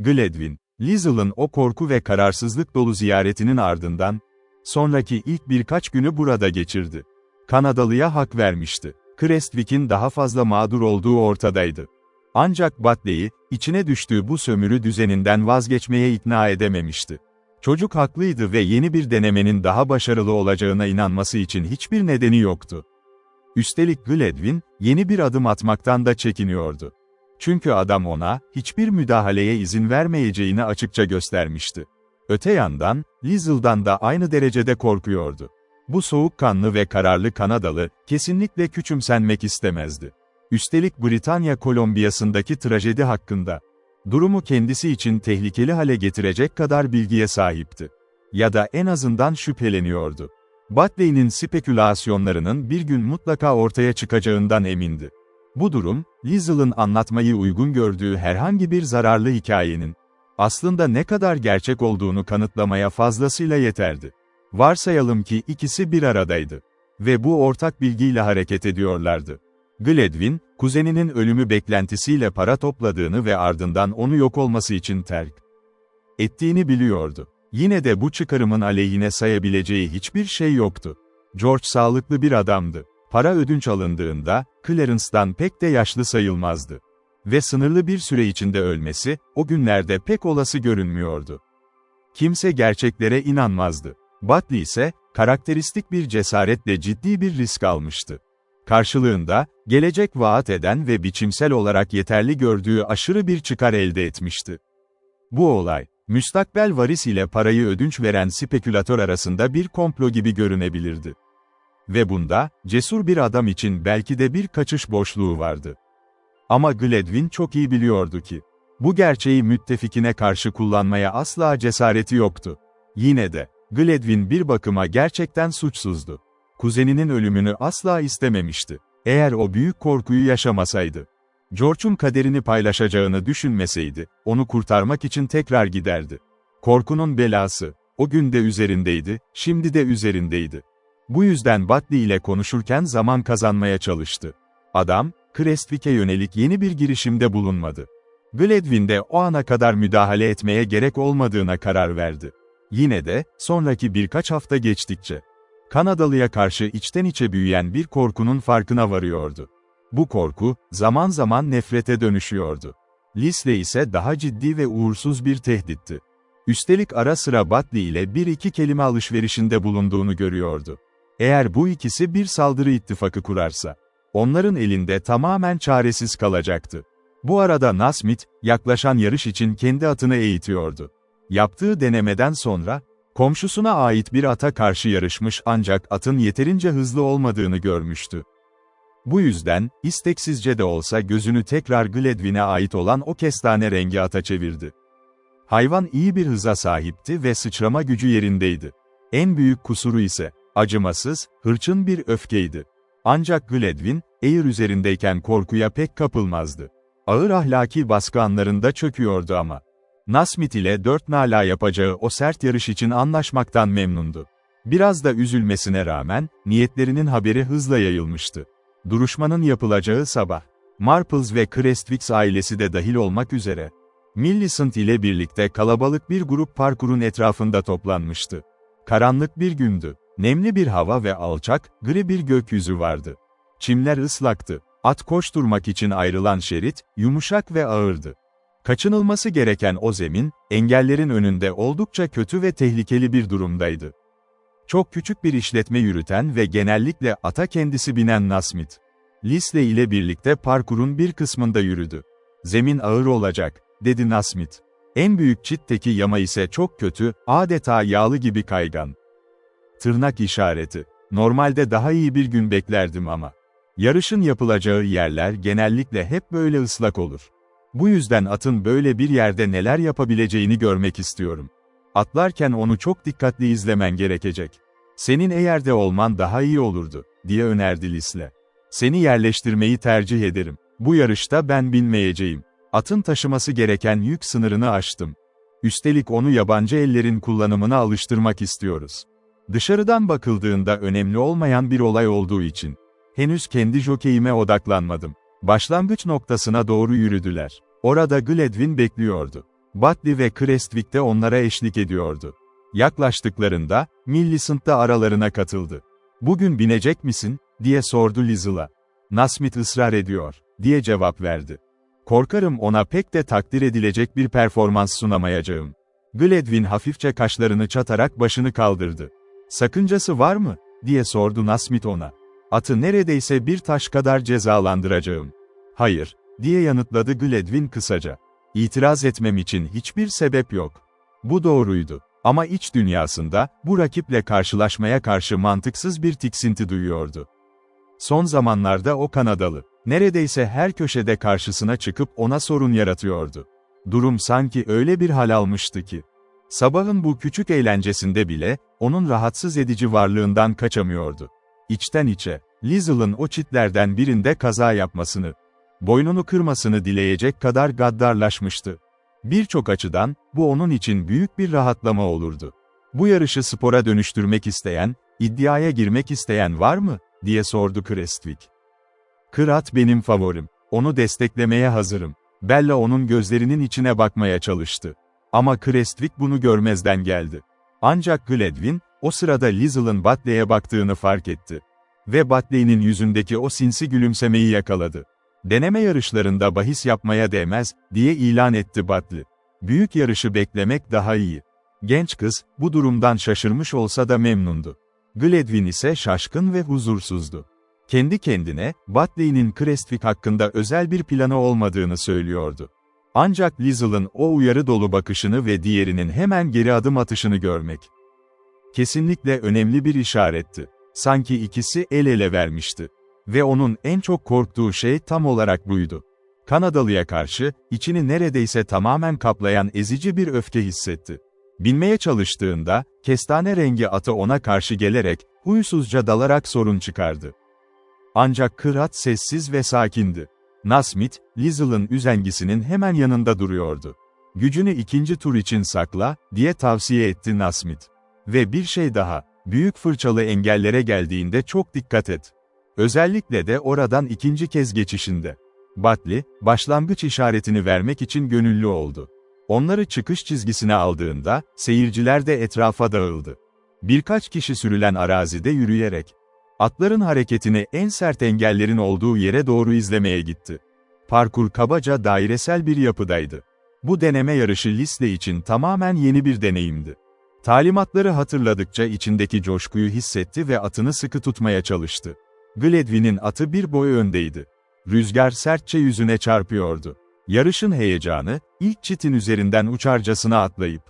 Gledwin, Liesl'ın o korku ve kararsızlık dolu ziyaretinin ardından, sonraki ilk birkaç günü burada geçirdi. Kanadalıya hak vermişti. Creswick'in daha fazla mağdur olduğu ortadaydı. Ancak Batley'i, içine düştüğü bu sömürü düzeninden vazgeçmeye ikna edememişti. Çocuk haklıydı ve yeni bir denemenin daha başarılı olacağına inanması için hiçbir nedeni yoktu. Üstelik Gledwin, yeni bir adım atmaktan da çekiniyordu. Çünkü adam ona, hiçbir müdahaleye izin vermeyeceğini açıkça göstermişti. Öte yandan, Liesl'dan da aynı derecede korkuyordu. Bu soğukkanlı ve kararlı Kanadalı, kesinlikle küçümsenmek istemezdi. Üstelik Britanya Kolombiyası'ndaki trajedi hakkında, durumu kendisi için tehlikeli hale getirecek kadar bilgiye sahipti. Ya da en azından şüpheleniyordu. Batley'nin spekülasyonlarının bir gün mutlaka ortaya çıkacağından emindi. Bu durum, Liesl'ın anlatmayı uygun gördüğü herhangi bir zararlı hikayenin, aslında ne kadar gerçek olduğunu kanıtlamaya fazlasıyla yeterdi. Varsayalım ki ikisi bir aradaydı. Ve bu ortak bilgiyle hareket ediyorlardı. Gledwin, kuzeninin ölümü beklentisiyle para topladığını ve ardından onu yok olması için terk ettiğini biliyordu. Yine de bu çıkarımın aleyhine sayabileceği hiçbir şey yoktu. George sağlıklı bir adamdı. Para ödünç alındığında, Clarence'dan pek de yaşlı sayılmazdı. Ve sınırlı bir süre içinde ölmesi, o günlerde pek olası görünmüyordu. Kimse gerçeklere inanmazdı. Batley ise, karakteristik bir cesaretle ciddi bir risk almıştı. Karşılığında, gelecek vaat eden ve biçimsel olarak yeterli gördüğü aşırı bir çıkar elde etmişti. Bu olay, müstakbel varis ile parayı ödünç veren spekülatör arasında bir komplo gibi görünebilirdi. Ve bunda, cesur bir adam için belki de bir kaçış boşluğu vardı. Ama Gledwin çok iyi biliyordu ki, bu gerçeği müttefikine karşı kullanmaya asla cesareti yoktu. Yine de, Gledwin bir bakıma gerçekten suçsuzdu. Kuzeninin ölümünü asla istememişti. Eğer o büyük korkuyu yaşamasaydı, George'un kaderini paylaşacağını düşünmeseydi, onu kurtarmak için tekrar giderdi. Korkunun belası, o gün de üzerindeydi, şimdi de üzerindeydi. Bu yüzden Batley ile konuşurken zaman kazanmaya çalıştı. Adam, Creswick'e yönelik yeni bir girişimde bulunmadı. Gledwin de o ana kadar müdahale etmeye gerek olmadığına karar verdi. Yine de, sonraki birkaç hafta geçtikçe, Kanadalıya karşı içten içe büyüyen bir korkunun farkına varıyordu. Bu korku, zaman zaman nefrete dönüşüyordu. Lisle ise daha ciddi ve uğursuz bir tehditti. Üstelik ara sıra Batley ile bir iki kelime alışverişinde bulunduğunu görüyordu. Eğer bu ikisi bir saldırı ittifakı kurarsa, onların elinde tamamen çaresiz kalacaktı. Bu arada Nasmith, yaklaşan yarış için kendi atını eğitiyordu. Yaptığı denemeden sonra, komşusuna ait bir ata karşı yarışmış ancak atın yeterince hızlı olmadığını görmüştü. Bu yüzden, isteksizce de olsa gözünü tekrar Gledwin'e ait olan o kestane rengi ata çevirdi. Hayvan iyi bir hıza sahipti ve sıçrama gücü yerindeydi. En büyük kusuru ise, acımasız, hırçın bir öfkeydi. Ancak Gledwin, eğer üzerindeyken korkuya pek kapılmazdı. Ağır ahlaki baskı anlarında çöküyordu ama. Nasmith ile 4 nala yapacağı o sert yarış için anlaşmaktan memnundu. Biraz da üzülmesine rağmen, niyetlerinin haberi hızla yayılmıştı. Duruşmanın yapılacağı sabah, Marples ve Crestwicks ailesi de dahil olmak üzere, Millicent ile birlikte kalabalık bir grup parkurun etrafında toplanmıştı. Karanlık bir gündü. Nemli bir hava ve alçak, gri bir gökyüzü vardı. Çimler ıslaktı. At koşturmak için ayrılan şerit, yumuşak ve ağırdı. Kaçınılması gereken o zemin, engellerin önünde oldukça kötü ve tehlikeli bir durumdaydı. Çok küçük bir işletme yürüten ve genellikle ata kendisi binen Nasmith, Lisle ile birlikte parkurun bir kısmında yürüdü. "Zemin ağır olacak," dedi Nasmith. En büyük çitteki yama ise çok kötü, adeta yağlı gibi kaygan. Tırnak işareti. Normalde daha iyi bir gün beklerdim ama. Yarışın yapılacağı yerler genellikle hep böyle ıslak olur. Bu yüzden atın böyle bir yerde neler yapabileceğini görmek istiyorum. Atlarken onu çok dikkatli izlemen gerekecek. "Senin eğerde olman daha iyi olurdu," diye önerdi Lisle. "Seni yerleştirmeyi tercih ederim. Bu yarışta ben binmeyeceğim. Atın taşıması gereken yük sınırını aştım. Üstelik onu yabancı ellerin kullanımına alıştırmak istiyoruz." Dışarıdan bakıldığında önemli olmayan bir olay olduğu için, henüz kendi jokeyime odaklanmadım. Başlangıç noktasına doğru yürüdüler. Orada Gledwin bekliyordu. Batley ve Creswick de onlara eşlik ediyordu. Yaklaştıklarında, Millicent da aralarına katıldı. "Bugün binecek misin?" diye sordu Lizzie'la. Nasmith ısrar ediyor, diye cevap verdi. "Korkarım ona pek de takdir edilecek bir performans sunamayacağım." Gladwin hafifçe kaşlarını çatarak başını kaldırdı. "Sakıncası var mı?" diye sordu Nasmith ona. "Atı neredeyse bir taş kadar cezalandıracağım." "Hayır," diye yanıtladı Gladwin kısaca. "İtiraz etmem için hiçbir sebep yok." Bu doğruydu. Ama iç dünyasında, bu rakiple karşılaşmaya karşı mantıksız bir tiksinti duyuyordu. Son zamanlarda o Kanadalı, neredeyse her köşede karşısına çıkıp ona sorun yaratıyordu. Durum sanki öyle bir hal almıştı ki. Sabahın bu küçük eğlencesinde bile, onun rahatsız edici varlığından kaçamıyordu. İçten içe, Lizzie'ın o çitlerden birinde kaza yapmasını, boynunu kırmasını dileyecek kadar gaddarlaşmıştı. Birçok açıdan, bu onun için büyük bir rahatlama olurdu. "Bu yarışı spora dönüştürmek isteyen, iddiaya girmek isteyen var mı?" diye sordu Creswick. "Kırat benim favorim. Onu desteklemeye hazırım." Bella onun gözlerinin içine bakmaya çalıştı. Ama Creswick bunu görmezden geldi. Ancak Gladwin, o sırada Lizzie'ın Batley'e baktığını fark etti. Ve Batley'nin yüzündeki o sinsi gülümsemeyi yakaladı. "Deneme yarışlarında bahis yapmaya değmez," diye ilan etti Batley. "Büyük yarışı beklemek daha iyi." Genç kız, bu durumdan şaşırmış olsa da memnundu. Gladwin ise şaşkın ve huzursuzdu. Kendi kendine, Batley'nin Creswick hakkında özel bir planı olmadığını söylüyordu. Ancak Lizzie'ın o uyarı dolu bakışını ve diğerinin hemen geri adım atışını görmek, kesinlikle önemli bir işaretti. Sanki ikisi el ele vermişti. Ve onun en çok korktuğu şey tam olarak buydu. Kanadalıya karşı, içini neredeyse tamamen kaplayan ezici bir öfke hissetti. Binmeye çalıştığında, kestane rengi atı ona karşı gelerek, huysuzca dalarak sorun çıkardı. Ancak Kırat sessiz ve sakindi. Nasmith, Lizzie'ın üzengisinin hemen yanında duruyordu. "Gücünü ikinci tur için sakla," diye tavsiye etti Nasmith. "Ve bir şey daha, büyük fırçalı engellere geldiğinde çok dikkat et. Özellikle de oradan ikinci kez geçişinde." Batley, başlangıç işaretini vermek için gönüllü oldu. Onları çıkış çizgisine aldığında, seyirciler de etrafa dağıldı. Birkaç kişi sürülen arazide yürüyerek, atların hareketini en sert engellerin olduğu yere doğru izlemeye gitti. Parkur kabaca dairesel bir yapıdaydı. Bu deneme yarışı Lisley için tamamen yeni bir deneyimdi. Talimatları hatırladıkça içindeki coşkuyu hissetti ve atını sıkı tutmaya çalıştı. Gladwin'in atı bir boy öndeydi. Rüzgar sertçe yüzüne çarpıyordu. Yarışın heyecanı, ilk çitin üzerinden uçarcasına atlayıp,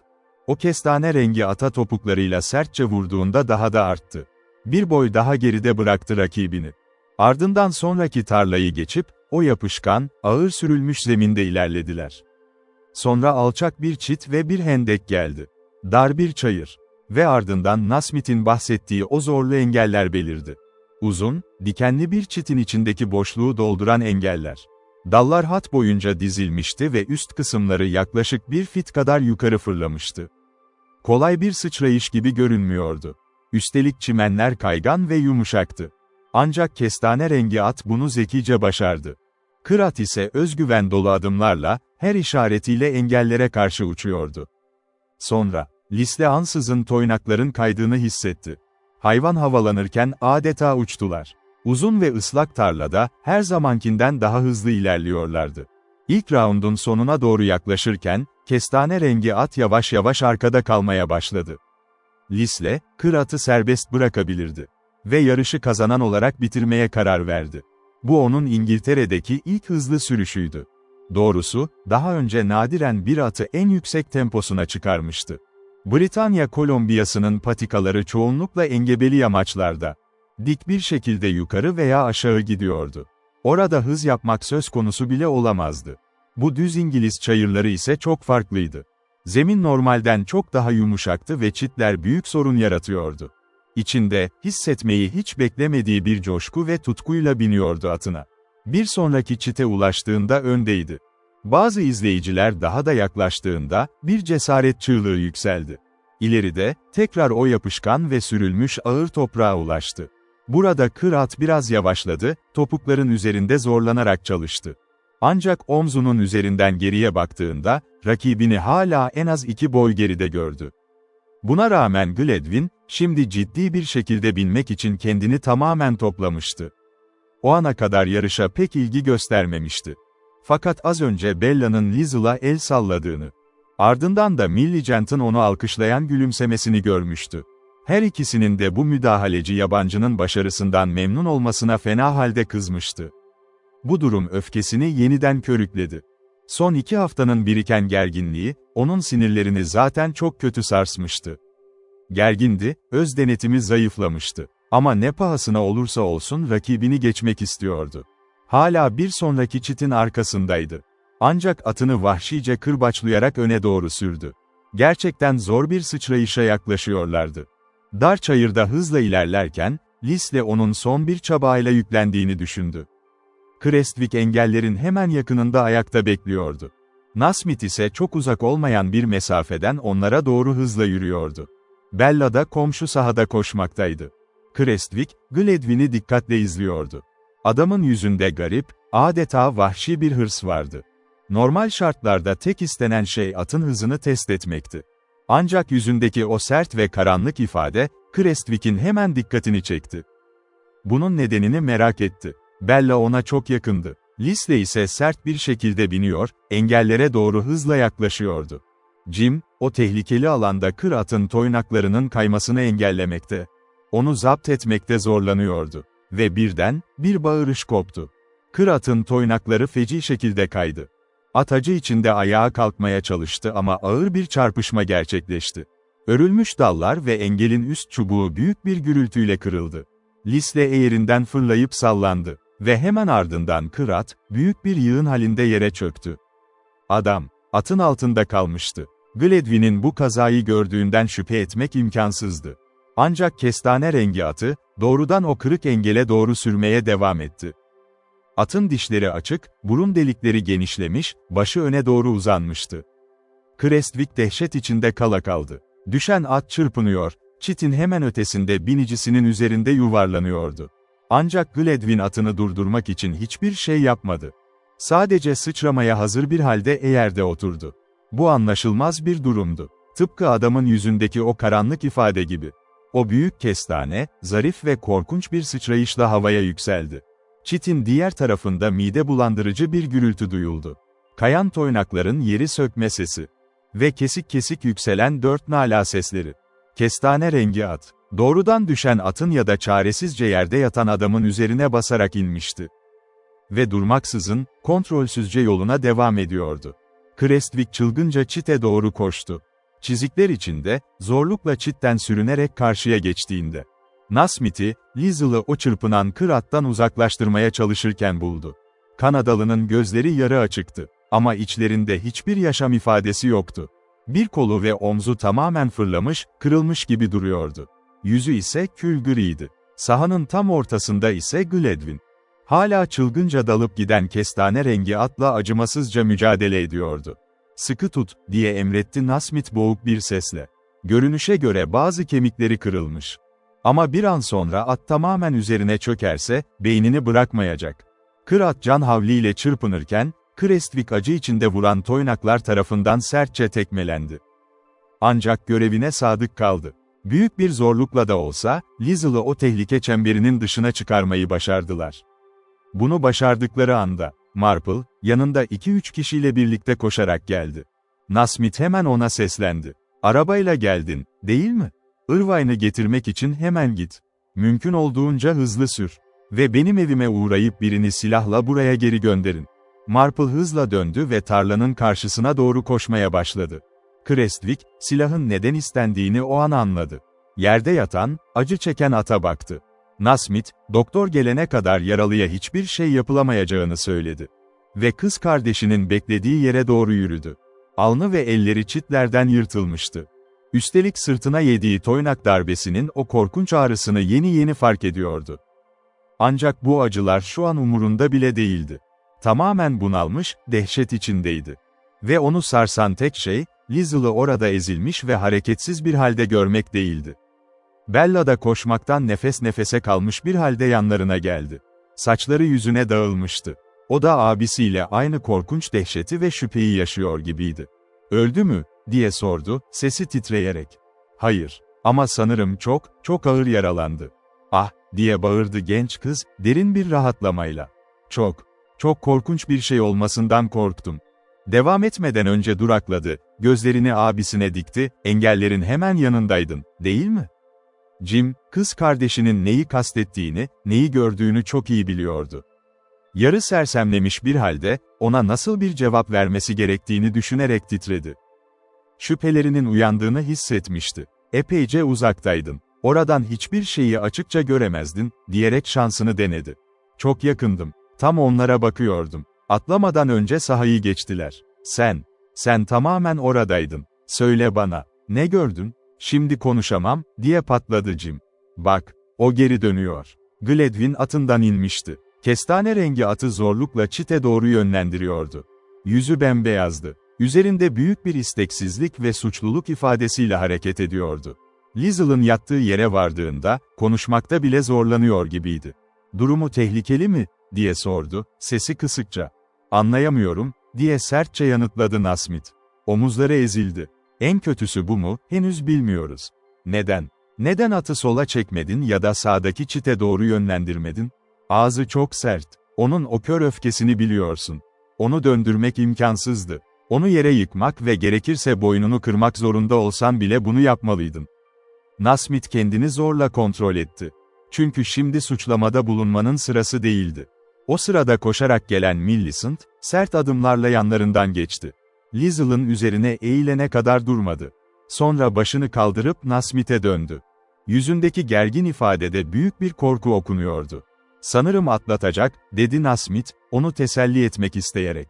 o kestane rengi ata topuklarıyla sertçe vurduğunda daha da arttı. Bir boy daha geride bıraktı rakibini. Ardından sonraki tarlayı geçip, o yapışkan, ağır sürülmüş zeminde ilerlediler. Sonra alçak bir çit ve bir hendek geldi. Dar bir çayır. Ve ardından Nasmith'in bahsettiği o zorlu engeller belirdi. Uzun, dikenli bir çitin içindeki boşluğu dolduran engeller. Dallar hat boyunca dizilmişti ve üst kısımları yaklaşık 1 fit kadar yukarı fırlamıştı. Kolay bir sıçrayış gibi görünmüyordu. Üstelik çimenler kaygan ve yumuşaktı. Ancak kestane rengi at bunu zekice başardı. Kırat ise özgüven dolu adımlarla, her işaretiyle engellere karşı uçuyordu. Sonra, Lisley ansızın toynakların kaydığını hissetti. Hayvan havalanırken adeta uçtular. Uzun ve ıslak tarlada, her zamankinden daha hızlı ilerliyorlardı. İlk raundun sonuna doğru yaklaşırken, kestane rengi at yavaş yavaş arkada kalmaya başladı. Lisley, Kırat'ı serbest bırakabilirdi. Ve yarışı kazanan olarak bitirmeye karar verdi. Bu onun İngiltere'deki ilk hızlı sürüşüydü. Doğrusu, daha önce nadiren bir atı en yüksek temposuna çıkarmıştı. Britanya Kolombiyası'nın patikaları çoğunlukla engebeli yamaçlarda, dik bir şekilde yukarı veya aşağı gidiyordu. Orada hız yapmak söz konusu bile olamazdı. Bu düz İngiliz çayırları ise çok farklıydı. Zemin normalden çok daha yumuşaktı ve çitler büyük sorun yaratıyordu. İçinde, hissetmeyi hiç beklemediği bir coşku ve tutkuyla biniyordu atına. Bir sonraki çite ulaştığında öndeydi. Bazı izleyiciler daha da yaklaştığında, bir cesaret çığlığı yükseldi. İleride, tekrar o yapışkan ve sürülmüş ağır toprağa ulaştı. Burada Kırat biraz yavaşladı, topukların üzerinde zorlanarak çalıştı. Ancak omzunun üzerinden geriye baktığında, rakibini hala en az 2 boy geride gördü. Buna rağmen Gledwin, şimdi ciddi bir şekilde binmek için kendini tamamen toplamıştı. O ana kadar yarışa pek ilgi göstermemişti. Fakat az önce Bella'nın Liesel'a el salladığını, ardından da Millicent'ın onu alkışlayan gülümsemesini görmüştü. Her ikisinin de bu müdahaleci yabancının başarısından memnun olmasına fena halde kızmıştı. Bu durum öfkesini yeniden körükledi. Son 2 haftanın biriken gerginliği, onun sinirlerini zaten çok kötü sarsmıştı. Gergindi, öz denetimi zayıflamıştı. Ama ne pahasına olursa olsun rakibini geçmek istiyordu. Hala bir sonraki çitin arkasındaydı. Ancak atını vahşice kırbaçlayarak öne doğru sürdü. Gerçekten zor bir sıçrayışa yaklaşıyorlardı. Dar çayırda hızla ilerlerken, Lisle onun son bir çabayla yüklendiğini düşündü. Krestvik engellerin hemen yakınında ayakta bekliyordu. Nasmith ise çok uzak olmayan bir mesafeden onlara doğru hızla yürüyordu. Bella da komşu sahada koşmaktaydı. Krestvik, Gledwin'i dikkatle izliyordu. Adamın yüzünde garip, adeta vahşi bir hırs vardı. Normal şartlarda tek istenen şey atın hızını test etmekti. Ancak yüzündeki o sert ve karanlık ifade, Krestvik'in hemen dikkatini çekti. Bunun nedenini merak etti. Bella ona çok yakındı. Lisle ise sert bir şekilde biniyor, engellere doğru hızla yaklaşıyordu. Jim, o tehlikeli alanda kır atın toynaklarının kaymasını engellemekte, onu zapt etmekte zorlanıyordu. Ve birden, bir bağırış koptu. Kır atın toynakları feci şekilde kaydı. At acı içinde ayağa kalkmaya çalıştı ama ağır bir çarpışma gerçekleşti. Örülmüş dallar ve engelin üst çubuğu büyük bir gürültüyle kırıldı. Lisle yerinden fırlayıp sallandı. Ve hemen ardından kır at, büyük bir yığın halinde yere çöktü. Adam, atın altında kalmıştı. Gledwin'in bu kazayı gördüğünden şüphe etmek imkansızdı. Ancak kestane rengi atı, doğrudan o kırık engele doğru sürmeye devam etti. Atın dişleri açık, burun delikleri genişlemiş, başı öne doğru uzanmıştı. Krestvik dehşet içinde kala kaldı. Düşen at çırpınıyor, çitin hemen ötesinde binicisinin üzerinde yuvarlanıyordu. Ancak Gledwin atını durdurmak için hiçbir şey yapmadı. Sadece sıçramaya hazır bir halde eğerde oturdu. Bu anlaşılmaz bir durumdu. Tıpkı adamın yüzündeki o karanlık ifade gibi. O büyük kestane, zarif ve korkunç bir sıçrayışla havaya yükseldi. Çitin diğer tarafında mide bulandırıcı bir gürültü duyuldu. Kayan toynakların yeri sökme sesi. Ve kesik kesik yükselen 4 nala sesleri. Kestane rengi at, doğrudan düşen atın ya da çaresizce yerde yatan adamın üzerine basarak inmişti. Ve durmaksızın, kontrolsüzce yoluna devam ediyordu. Krestvik çılgınca çite doğru koştu. Çizikler içinde, zorlukla çitten sürünerek karşıya geçtiğinde, Nasmith'i, Liesel'ı o çırpınan kır attan uzaklaştırmaya çalışırken buldu. Kanadalı'nın gözleri yarı açıktı. Ama içlerinde hiçbir yaşam ifadesi yoktu. Bir kolu ve omzu tamamen fırlamış, kırılmış gibi duruyordu. Yüzü ise kül griydi. Sahanın tam ortasında ise Gledwin. Hala çılgınca dalıp giden kestane rengi atla acımasızca mücadele ediyordu. "Sıkı tut," diye emretti Nasmith boğuk bir sesle. Görünüşe göre bazı kemikleri kırılmış. Ama bir an sonra at tamamen üzerine çökerse, beynini bırakmayacak. Kır at can havliyle çırpınırken, Krestvik acı içinde vuran toynaklar tarafından sertçe tekmelendi. Ancak görevine sadık kaldı. Büyük bir zorlukla da olsa, Liesel'ı o tehlike çemberinin dışına çıkarmayı başardılar. Bunu başardıkları anda, Marple, yanında 2-3 kişiyle birlikte koşarak geldi. Nasmith hemen ona seslendi. "Arabayla geldin, değil mi? Irvine'ı getirmek için hemen git. Mümkün olduğunca hızlı sür. Ve benim evime uğrayıp birini silahla buraya geri gönderin." Marple hızla döndü ve tarlanın karşısına doğru koşmaya başladı. Krestvik, silahın neden istendiğini o an anladı. Yerde yatan, acı çeken ata baktı. Nasmith, doktor gelene kadar yaralıya hiçbir şey yapılamayacağını söyledi. Ve kız kardeşinin beklediği yere doğru yürüdü. Alnı ve elleri çitlerden yırtılmıştı. Üstelik sırtına yediği toynak darbesinin o korkunç ağrısını yeni yeni fark ediyordu. Ancak bu acılar şu an umurunda bile değildi. Tamamen bunalmış, dehşet içindeydi. Ve onu sarsan tek şey, Liesel'ı orada ezilmiş ve hareketsiz bir halde görmek değildi. Bella da koşmaktan nefes nefese kalmış bir halde yanlarına geldi. Saçları yüzüne dağılmıştı. O da abisiyle aynı korkunç dehşeti ve şüpheyi yaşıyor gibiydi. "Öldü mü?" diye sordu, sesi titreyerek. "Hayır. Ama sanırım çok ağır yaralandı." "Ah!" diye bağırdı genç kız, derin bir rahatlamayla. Çok korkunç bir şey olmasından korktum." Devam etmeden önce durakladı, gözlerini abisine dikti, "Engellerin hemen yanındaydın, değil mi?" Jim, kız kardeşinin neyi kastettiğini, neyi gördüğünü çok iyi biliyordu. Yarı sersemlemiş bir halde, ona nasıl bir cevap vermesi gerektiğini düşünerek titredi. Şüphelerinin uyandığını hissetmişti. "Epeyce uzaktaydın. Oradan hiçbir şeyi açıkça göremezdin," diyerek şansını denedi. "Çok yakındım. Tam onlara bakıyordum. Atlamadan önce sahayı geçtiler. Sen tamamen oradaydın. Söyle bana, ne gördün?" "Şimdi konuşamam," diye patladı Jim. "Bak, o geri dönüyor." Gledwin atından inmişti. Kestane rengi atı zorlukla çite doğru yönlendiriyordu. Yüzü bembeyazdı. Üzerinde büyük bir isteksizlik ve suçluluk ifadesiyle hareket ediyordu. Liesl'ın yattığı yere vardığında, konuşmakta bile zorlanıyor gibiydi. "Durumu tehlikeli mi?" diye sordu, sesi kısıkça. "Anlayamıyorum," diye sertçe yanıtladı Nasmith. Omuzları ezildi. "En kötüsü bu mu, henüz bilmiyoruz." Neden atı sola çekmedin ya da sağdaki çite doğru yönlendirmedin?" "Ağzı çok sert. Onun o kör öfkesini biliyorsun. Onu döndürmek imkansızdı. Onu yere yıkmak ve gerekirse boynunu kırmak zorunda olsan bile bunu yapmalıydın." Nasmith kendini zorla kontrol etti. Çünkü şimdi suçlamada bulunmanın sırası değildi. O sırada koşarak gelen Millicent, sert adımlarla yanlarından geçti. Liesl'ın üzerine eğilene kadar durmadı. Sonra başını kaldırıp Nasmith'e döndü. Yüzündeki gergin ifadede büyük bir korku okunuyordu. "Sanırım atlatacak," dedi Nasmith, onu teselli etmek isteyerek.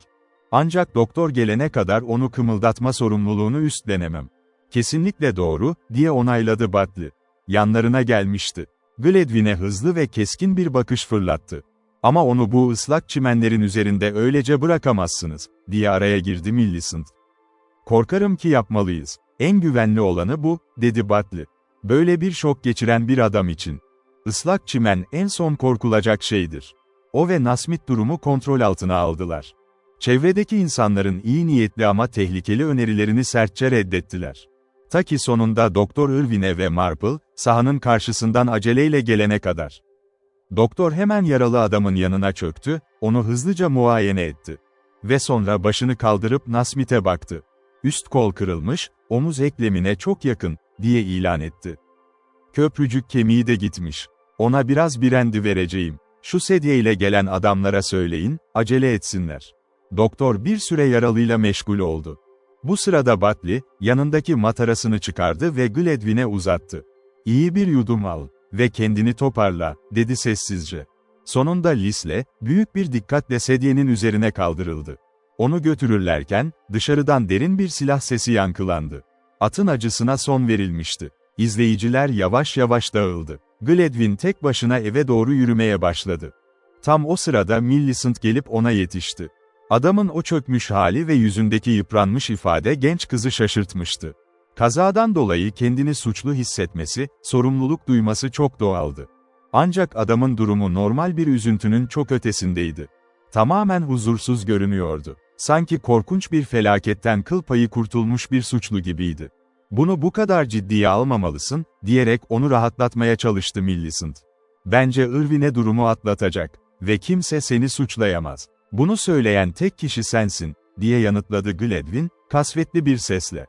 "Ancak doktor gelene kadar onu kımıldatma sorumluluğunu üstlenemem." "Kesinlikle doğru," diye onayladı Bartley. Yanlarına gelmişti. Gledwin'e hızlı ve keskin bir bakış fırlattı. "Ama onu bu ıslak çimenlerin üzerinde öylece bırakamazsınız," diye araya girdi Millicent. "Korkarım ki yapmalıyız. En güvenli olanı bu," dedi Bartley. "Böyle bir şok geçiren bir adam için. Islak çimen en son korkulacak şeydir." O ve Nasmith durumu kontrol altına aldılar. Çevredeki insanların iyi niyetli ama tehlikeli önerilerini sertçe reddettiler. Ta ki sonunda Doktor Irwin'e ve Marple, sahanın karşısından aceleyle gelene kadar. Doktor hemen yaralı adamın yanına çöktü, onu hızlıca muayene etti. Ve sonra başını kaldırıp Nasmith'e baktı. "Üst kol kırılmış, omuz eklemine çok yakın," diye ilan etti. "Köprücük kemiği de gitmiş. Ona biraz brandy vereceğim. Şu sedyeyle gelen adamlara söyleyin, acele etsinler." Doktor bir süre yaralıyla meşgul oldu. Bu sırada Bartley, yanındaki matarasını çıkardı ve Gledwin'e uzattı. "İyi bir yudum al ve kendini toparla," dedi sessizce. Sonunda Liesl, büyük bir dikkatle sedyenin üzerine kaldırıldı. Onu götürürlerken, dışarıdan derin bir silah sesi yankılandı. Atın acısına son verilmişti. İzleyiciler yavaş yavaş dağıldı. Gledwin tek başına eve doğru yürümeye başladı. Tam o sırada Millicent gelip ona yetişti. Adamın o çökmüş hali ve yüzündeki yıpranmış ifade genç kızı şaşırtmıştı. Kazadan dolayı kendini suçlu hissetmesi, sorumluluk duyması çok doğaldı. Ancak adamın durumu normal bir üzüntünün çok ötesindeydi. Tamamen huzursuz görünüyordu. Sanki korkunç bir felaketten kıl payı kurtulmuş bir suçlu gibiydi. "Bunu bu kadar ciddiye almamalısın," diyerek onu rahatlatmaya çalıştı Millicent. "Bence Irwin'e durumu atlatacak ve kimse seni suçlayamaz. Bunu söyleyen tek kişi sensin," diye yanıtladı Gledwin, kasvetli bir sesle.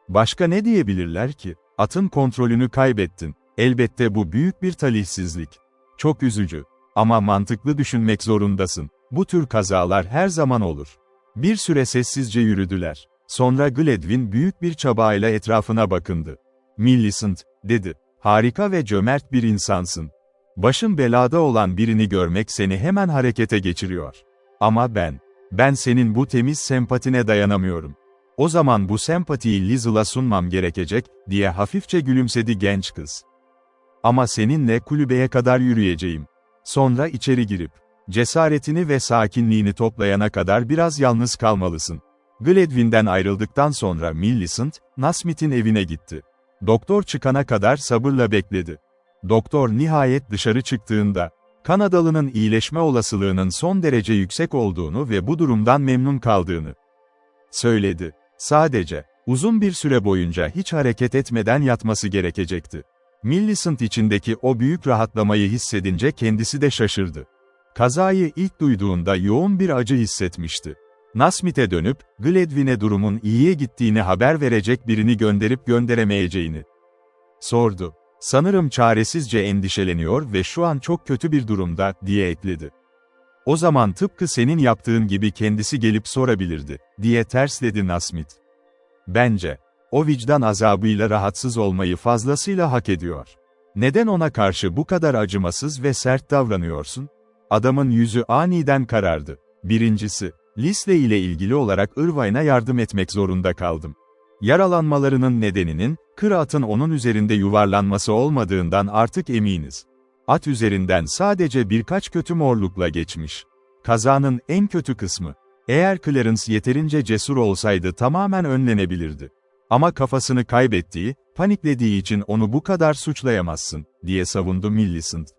"Başka ne diyebilirler ki? Atın kontrolünü kaybettin. Elbette bu büyük bir talihsizlik. Çok üzücü. Ama mantıklı düşünmek zorundasın. Bu tür kazalar her zaman olur." Bir süre sessizce yürüdüler. Sonra Gledwin büyük bir çabayla etrafına bakındı. "Millicent," dedi. "Harika ve cömert bir insansın. Başın belada olan birini görmek seni hemen harekete geçiriyor. Ama ben senin bu temiz sempatine dayanamıyorum." "O zaman bu sempatiyi Liesl'a sunmam gerekecek," diye hafifçe gülümsedi genç kız. "Ama seninle kulübeye kadar yürüyeceğim. Sonra içeri girip, cesaretini ve sakinliğini toplayana kadar biraz yalnız kalmalısın." Gledwin'den ayrıldıktan sonra Millicent, Nasmith'in evine gitti. Doktor çıkana kadar sabırla bekledi. Doktor nihayet dışarı çıktığında, Kanadalı'nın iyileşme olasılığının son derece yüksek olduğunu ve bu durumdan memnun kaldığını söyledi. Sadece, uzun bir süre boyunca hiç hareket etmeden yatması gerekecekti. Millicent içindeki o büyük rahatlamayı hissedince kendisi de şaşırdı. Kazayı ilk duyduğunda yoğun bir acı hissetmişti. Nasmith'e dönüp, Gladwyn'e durumun iyiye gittiğini haber verecek birini gönderip gönderemeyeceğini sordu. Sanırım çaresizce endişeleniyor ve şu an çok kötü bir durumda, diye ekledi. O zaman tıpkı senin yaptığın gibi kendisi gelip sorabilirdi, diye tersledi Nasmith. Bence, o vicdan azabıyla rahatsız olmayı fazlasıyla hak ediyor. Neden ona karşı bu kadar acımasız ve sert davranıyorsun? Adamın yüzü aniden karardı. Birincisi, Leslie ile ilgili olarak Irvine'a yardım etmek zorunda kaldım. Yaralanmalarının nedeninin, kır atın onun üzerinde yuvarlanması olmadığından artık eminiz. At üzerinden sadece birkaç kötü morlukla geçmiş. Kazanın en kötü kısmı. Eğer Clarence yeterince cesur olsaydı tamamen önlenebilirdi. Ama kafasını kaybettiği, paniklediği için onu bu kadar suçlayamazsın, diye savundu Millicent.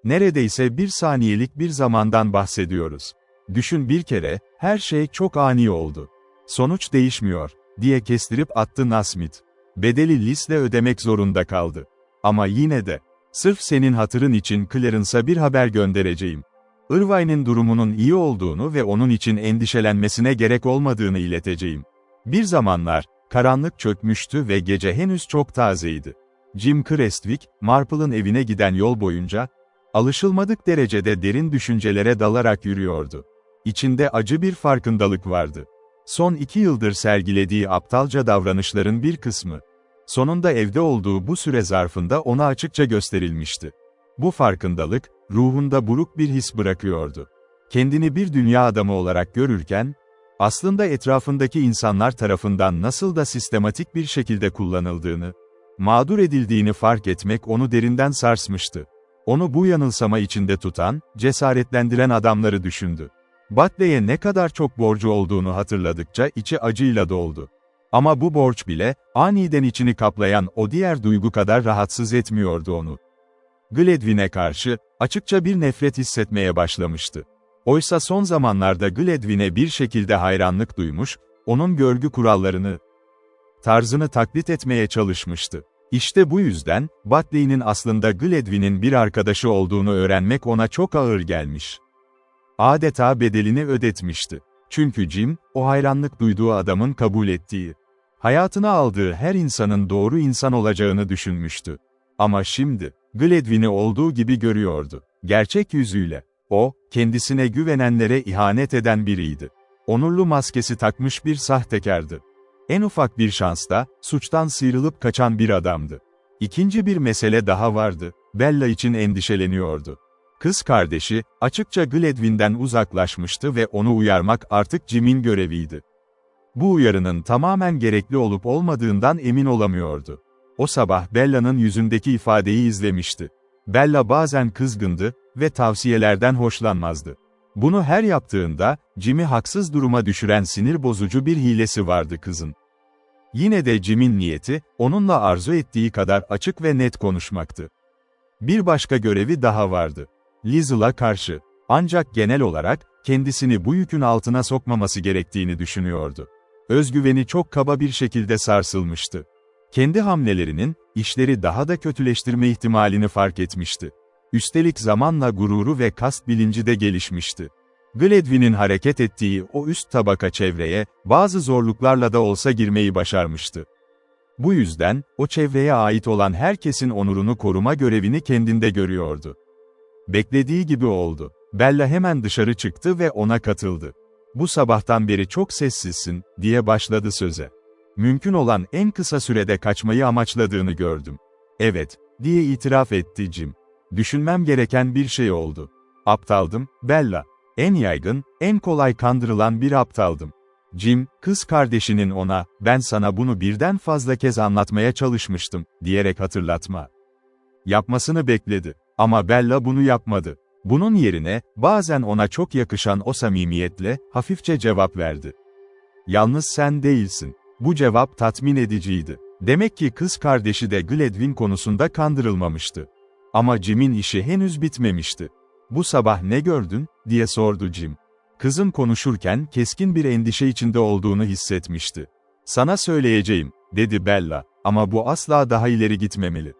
Neredeyse bir saniyelik bir zamandan bahsediyoruz. Düşün bir kere, her şey çok ani oldu. Sonuç değişmiyor, diye kestirip attı Nasmith. Bedeli Lis'le ödemek zorunda kaldı. Ama yine de, sırf senin hatırın için Clarence'a bir haber göndereceğim. Irvine'in durumunun iyi olduğunu ve onun için endişelenmesine gerek olmadığını ileteceğim. Bir zamanlar, karanlık çökmüştü ve gece henüz çok tazeydi. Jim Crestwick, Marple'ın evine giden yol boyunca, alışılmadık derecede derin düşüncelere dalarak yürüyordu. İçinde acı bir farkındalık vardı. Son 2 yıldır sergilediği aptalca davranışların bir kısmı, sonunda evde olduğu bu süre zarfında ona açıkça gösterilmişti. Bu farkındalık, ruhunda buruk bir his bırakıyordu. Kendini bir dünya adamı olarak görürken, aslında etrafındaki insanlar tarafından nasıl da sistematik bir şekilde kullanıldığını, mağdur edildiğini fark etmek onu derinden sarsmıştı. Onu bu yanılsama içinde tutan, cesaretlendiren adamları düşündü. Buckley'e ne kadar çok borcu olduğunu hatırladıkça içi acıyla doldu. Ama bu borç bile, aniden içini kaplayan o diğer duygu kadar rahatsız etmiyordu onu. Gladwyn'e karşı, açıkça bir nefret hissetmeye başlamıştı. Oysa son zamanlarda Gladwyn'e bir şekilde hayranlık duymuş, onun görgü kurallarını, tarzını taklit etmeye çalışmıştı. İşte bu yüzden, Buckley'nin aslında Gladwyn'in bir arkadaşı olduğunu öğrenmek ona çok ağır gelmiş. Adeta bedelini ödetmişti. Çünkü Jim, o hayranlık duyduğu adamın kabul ettiği, hayatına aldığı her insanın doğru insan olacağını düşünmüştü. Ama şimdi, Gladwyn'i olduğu gibi görüyordu. Gerçek yüzüyle. O, kendisine güvenenlere ihanet eden biriydi. Onurlu maskesi takmış bir sahtekardı. En ufak bir şansta, suçtan sıyrılıp kaçan bir adamdı. İkinci bir mesele daha vardı, Bella için endişeleniyordu. Kız kardeşi, açıkça Gladwyn'den uzaklaşmıştı ve onu uyarmak artık Jim'in göreviydi. Bu uyarının tamamen gerekli olup olmadığından emin olamıyordu. O sabah Bella'nın yüzündeki ifadeyi izlemişti. Bella bazen kızgındı ve tavsiyelerden hoşlanmazdı. Bunu her yaptığında, Jim'i haksız duruma düşüren sinir bozucu bir hilesi vardı kızın. Yine de Jim'in niyeti, onunla arzu ettiği kadar açık ve net konuşmaktı. Bir başka görevi daha vardı. Lieslie'la karşı. Ancak genel olarak, kendisini bu yükün altına sokmaması gerektiğini düşünüyordu. Özgüveni çok kaba bir şekilde sarsılmıştı. Kendi hamlelerinin, işleri daha da kötüleştirme ihtimalini fark etmişti. Üstelik zamanla gururu ve kast bilinci de gelişmişti. Gladwyn'in hareket ettiği o üst tabaka çevreye, bazı zorluklarla da olsa girmeyi başarmıştı. Bu yüzden, o çevreye ait olan herkesin onurunu koruma görevini kendinde görüyordu. Beklediği gibi oldu. Bella hemen dışarı çıktı ve ona katıldı. "Bu sabahtan beri çok sessizsin," diye başladı söze. "Mümkün olan en kısa sürede kaçmayı amaçladığını gördüm." "Evet," diye itiraf etti Jim. "Düşünmem gereken bir şey oldu. Aptaldım, Bella. En yaygın, en kolay kandırılan bir aptaldım." Jim, kız kardeşinin ona, "Ben sana bunu birden fazla kez anlatmaya çalışmıştım," diyerek hatırlatma yapmasını bekledi. Ama Bella bunu yapmadı. Bunun yerine, bazen ona çok yakışan o samimiyetle, hafifçe cevap verdi. "Yalnız sen değilsin." Bu cevap tatmin ediciydi. Demek ki kız kardeşi de Gladwyn konusunda kandırılmamıştı. Ama Jim'in işi henüz bitmemişti. "Bu sabah ne gördün?" diye sordu Jim. Kızın konuşurken keskin bir endişe içinde olduğunu hissetmişti. "Sana söyleyeceğim," dedi Bella, "ama bu asla daha ileri gitmemeli.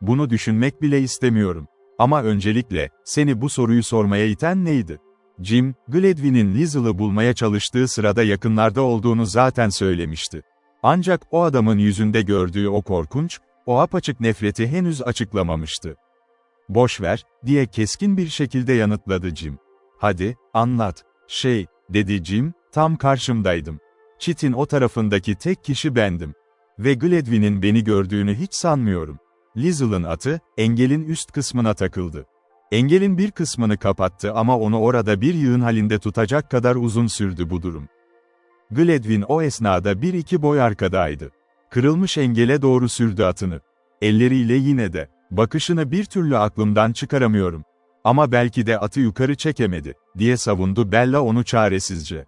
Bunu düşünmek bile istemiyorum. Ama öncelikle, seni bu soruyu sormaya iten neydi?" Jim, Gladwin'in Liesl'ı bulmaya çalıştığı sırada yakınlarda olduğunu zaten söylemişti. Ancak o adamın yüzünde gördüğü o korkunç, o apaçık nefreti henüz açıklamamıştı. "Boş ver," diye keskin bir şekilde yanıtladı Jim. "Hadi, anlat." Dedi Jim, "tam karşımdaydım. Çitin o tarafındaki tek kişi bendim. Ve Gladwin'in beni gördüğünü hiç sanmıyorum." Liesl'ın atı, engelin üst kısmına takıldı. Engelin bir kısmını kapattı ama onu orada bir yığın halinde tutacak kadar uzun sürdü bu durum. Gladwin o esnada 1-2 boy arkadaydı. Kırılmış engele doğru sürdü atını. Elleriyle yine de, "Bakışını bir türlü aklımdan çıkaramıyorum. Ama belki de atı yukarı çekemedi," diye savundu Bella onu çaresizce.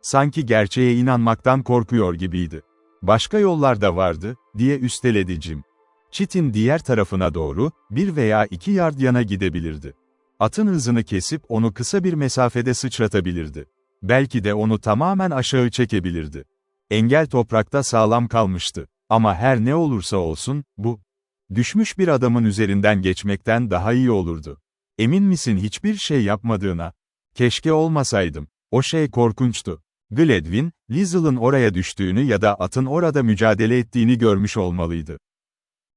Sanki gerçeğe inanmaktan korkuyor gibiydi. "Başka yollar da vardı," diye üsteledi Jim. Çitin diğer tarafına doğru, 1 veya 2 yard yana gidebilirdi. Atın hızını kesip onu kısa bir mesafede sıçratabilirdi. Belki de onu tamamen aşağı çekebilirdi. Engel toprakta sağlam kalmıştı. Ama her ne olursa olsun, bu, düşmüş bir adamın üzerinden geçmekten daha iyi olurdu. "Emin misin hiçbir şey yapmadığına?" "Keşke olmasaydım. O şey korkunçtu." Gladwin, Liesl'ın oraya düştüğünü ya da atın orada mücadele ettiğini görmüş olmalıydı.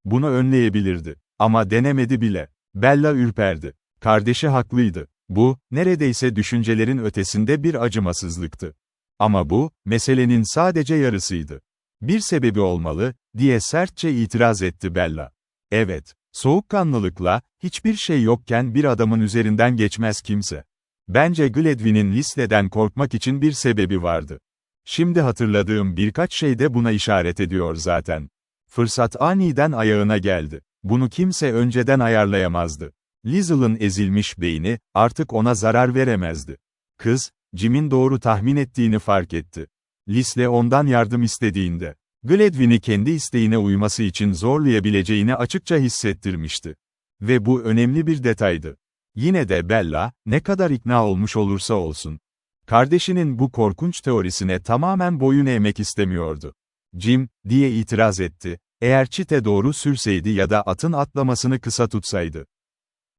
Bunu önleyebilirdi. Ama denemedi bile. Bella ürperdi. Kardeşi haklıydı. Bu, neredeyse düşüncelerin ötesinde bir acımasızlıktı. Ama bu, meselenin sadece yarısıydı. "Bir sebebi olmalı," diye sertçe itiraz etti Bella. "Evet, soğukkanlılıkla, hiçbir şey yokken bir adamın üzerinden geçmez kimse. Bence Gladwin'in Liesl'den korkmak için bir sebebi vardı. Şimdi hatırladığım birkaç şey de buna işaret ediyor zaten. Fırsat aniden ayağına geldi. Bunu kimse önceden ayarlayamazdı. Liesl'ın ezilmiş beyni, artık ona zarar veremezdi." Kız, Jim'in doğru tahmin ettiğini fark etti. Liesl ondan yardım istediğinde, Gladwin'i kendi isteğine uyması için zorlayabileceğini açıkça hissettirmişti. Ve bu önemli bir detaydı. Yine de Bella, ne kadar ikna olmuş olursa olsun, kardeşinin bu korkunç teorisine tamamen boyun eğmek istemiyordu. "Jim," diye itiraz etti, "eğer çite doğru sürseydi ya da atın atlamasını kısa tutsaydı,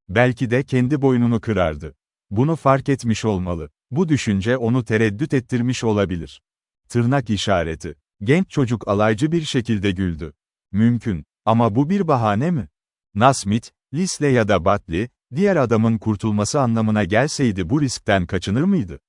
belki de kendi boynunu kırardı. Bunu fark etmiş olmalı. Bu düşünce onu tereddüt ettirmiş olabilir." Tırnak işareti. Genç çocuk alaycı bir şekilde güldü. "Mümkün. Ama bu bir bahane mi? Nasmith, Liesl ya da Batley, diğer adamın kurtulması anlamına gelseydi bu riskten kaçınır mıydı?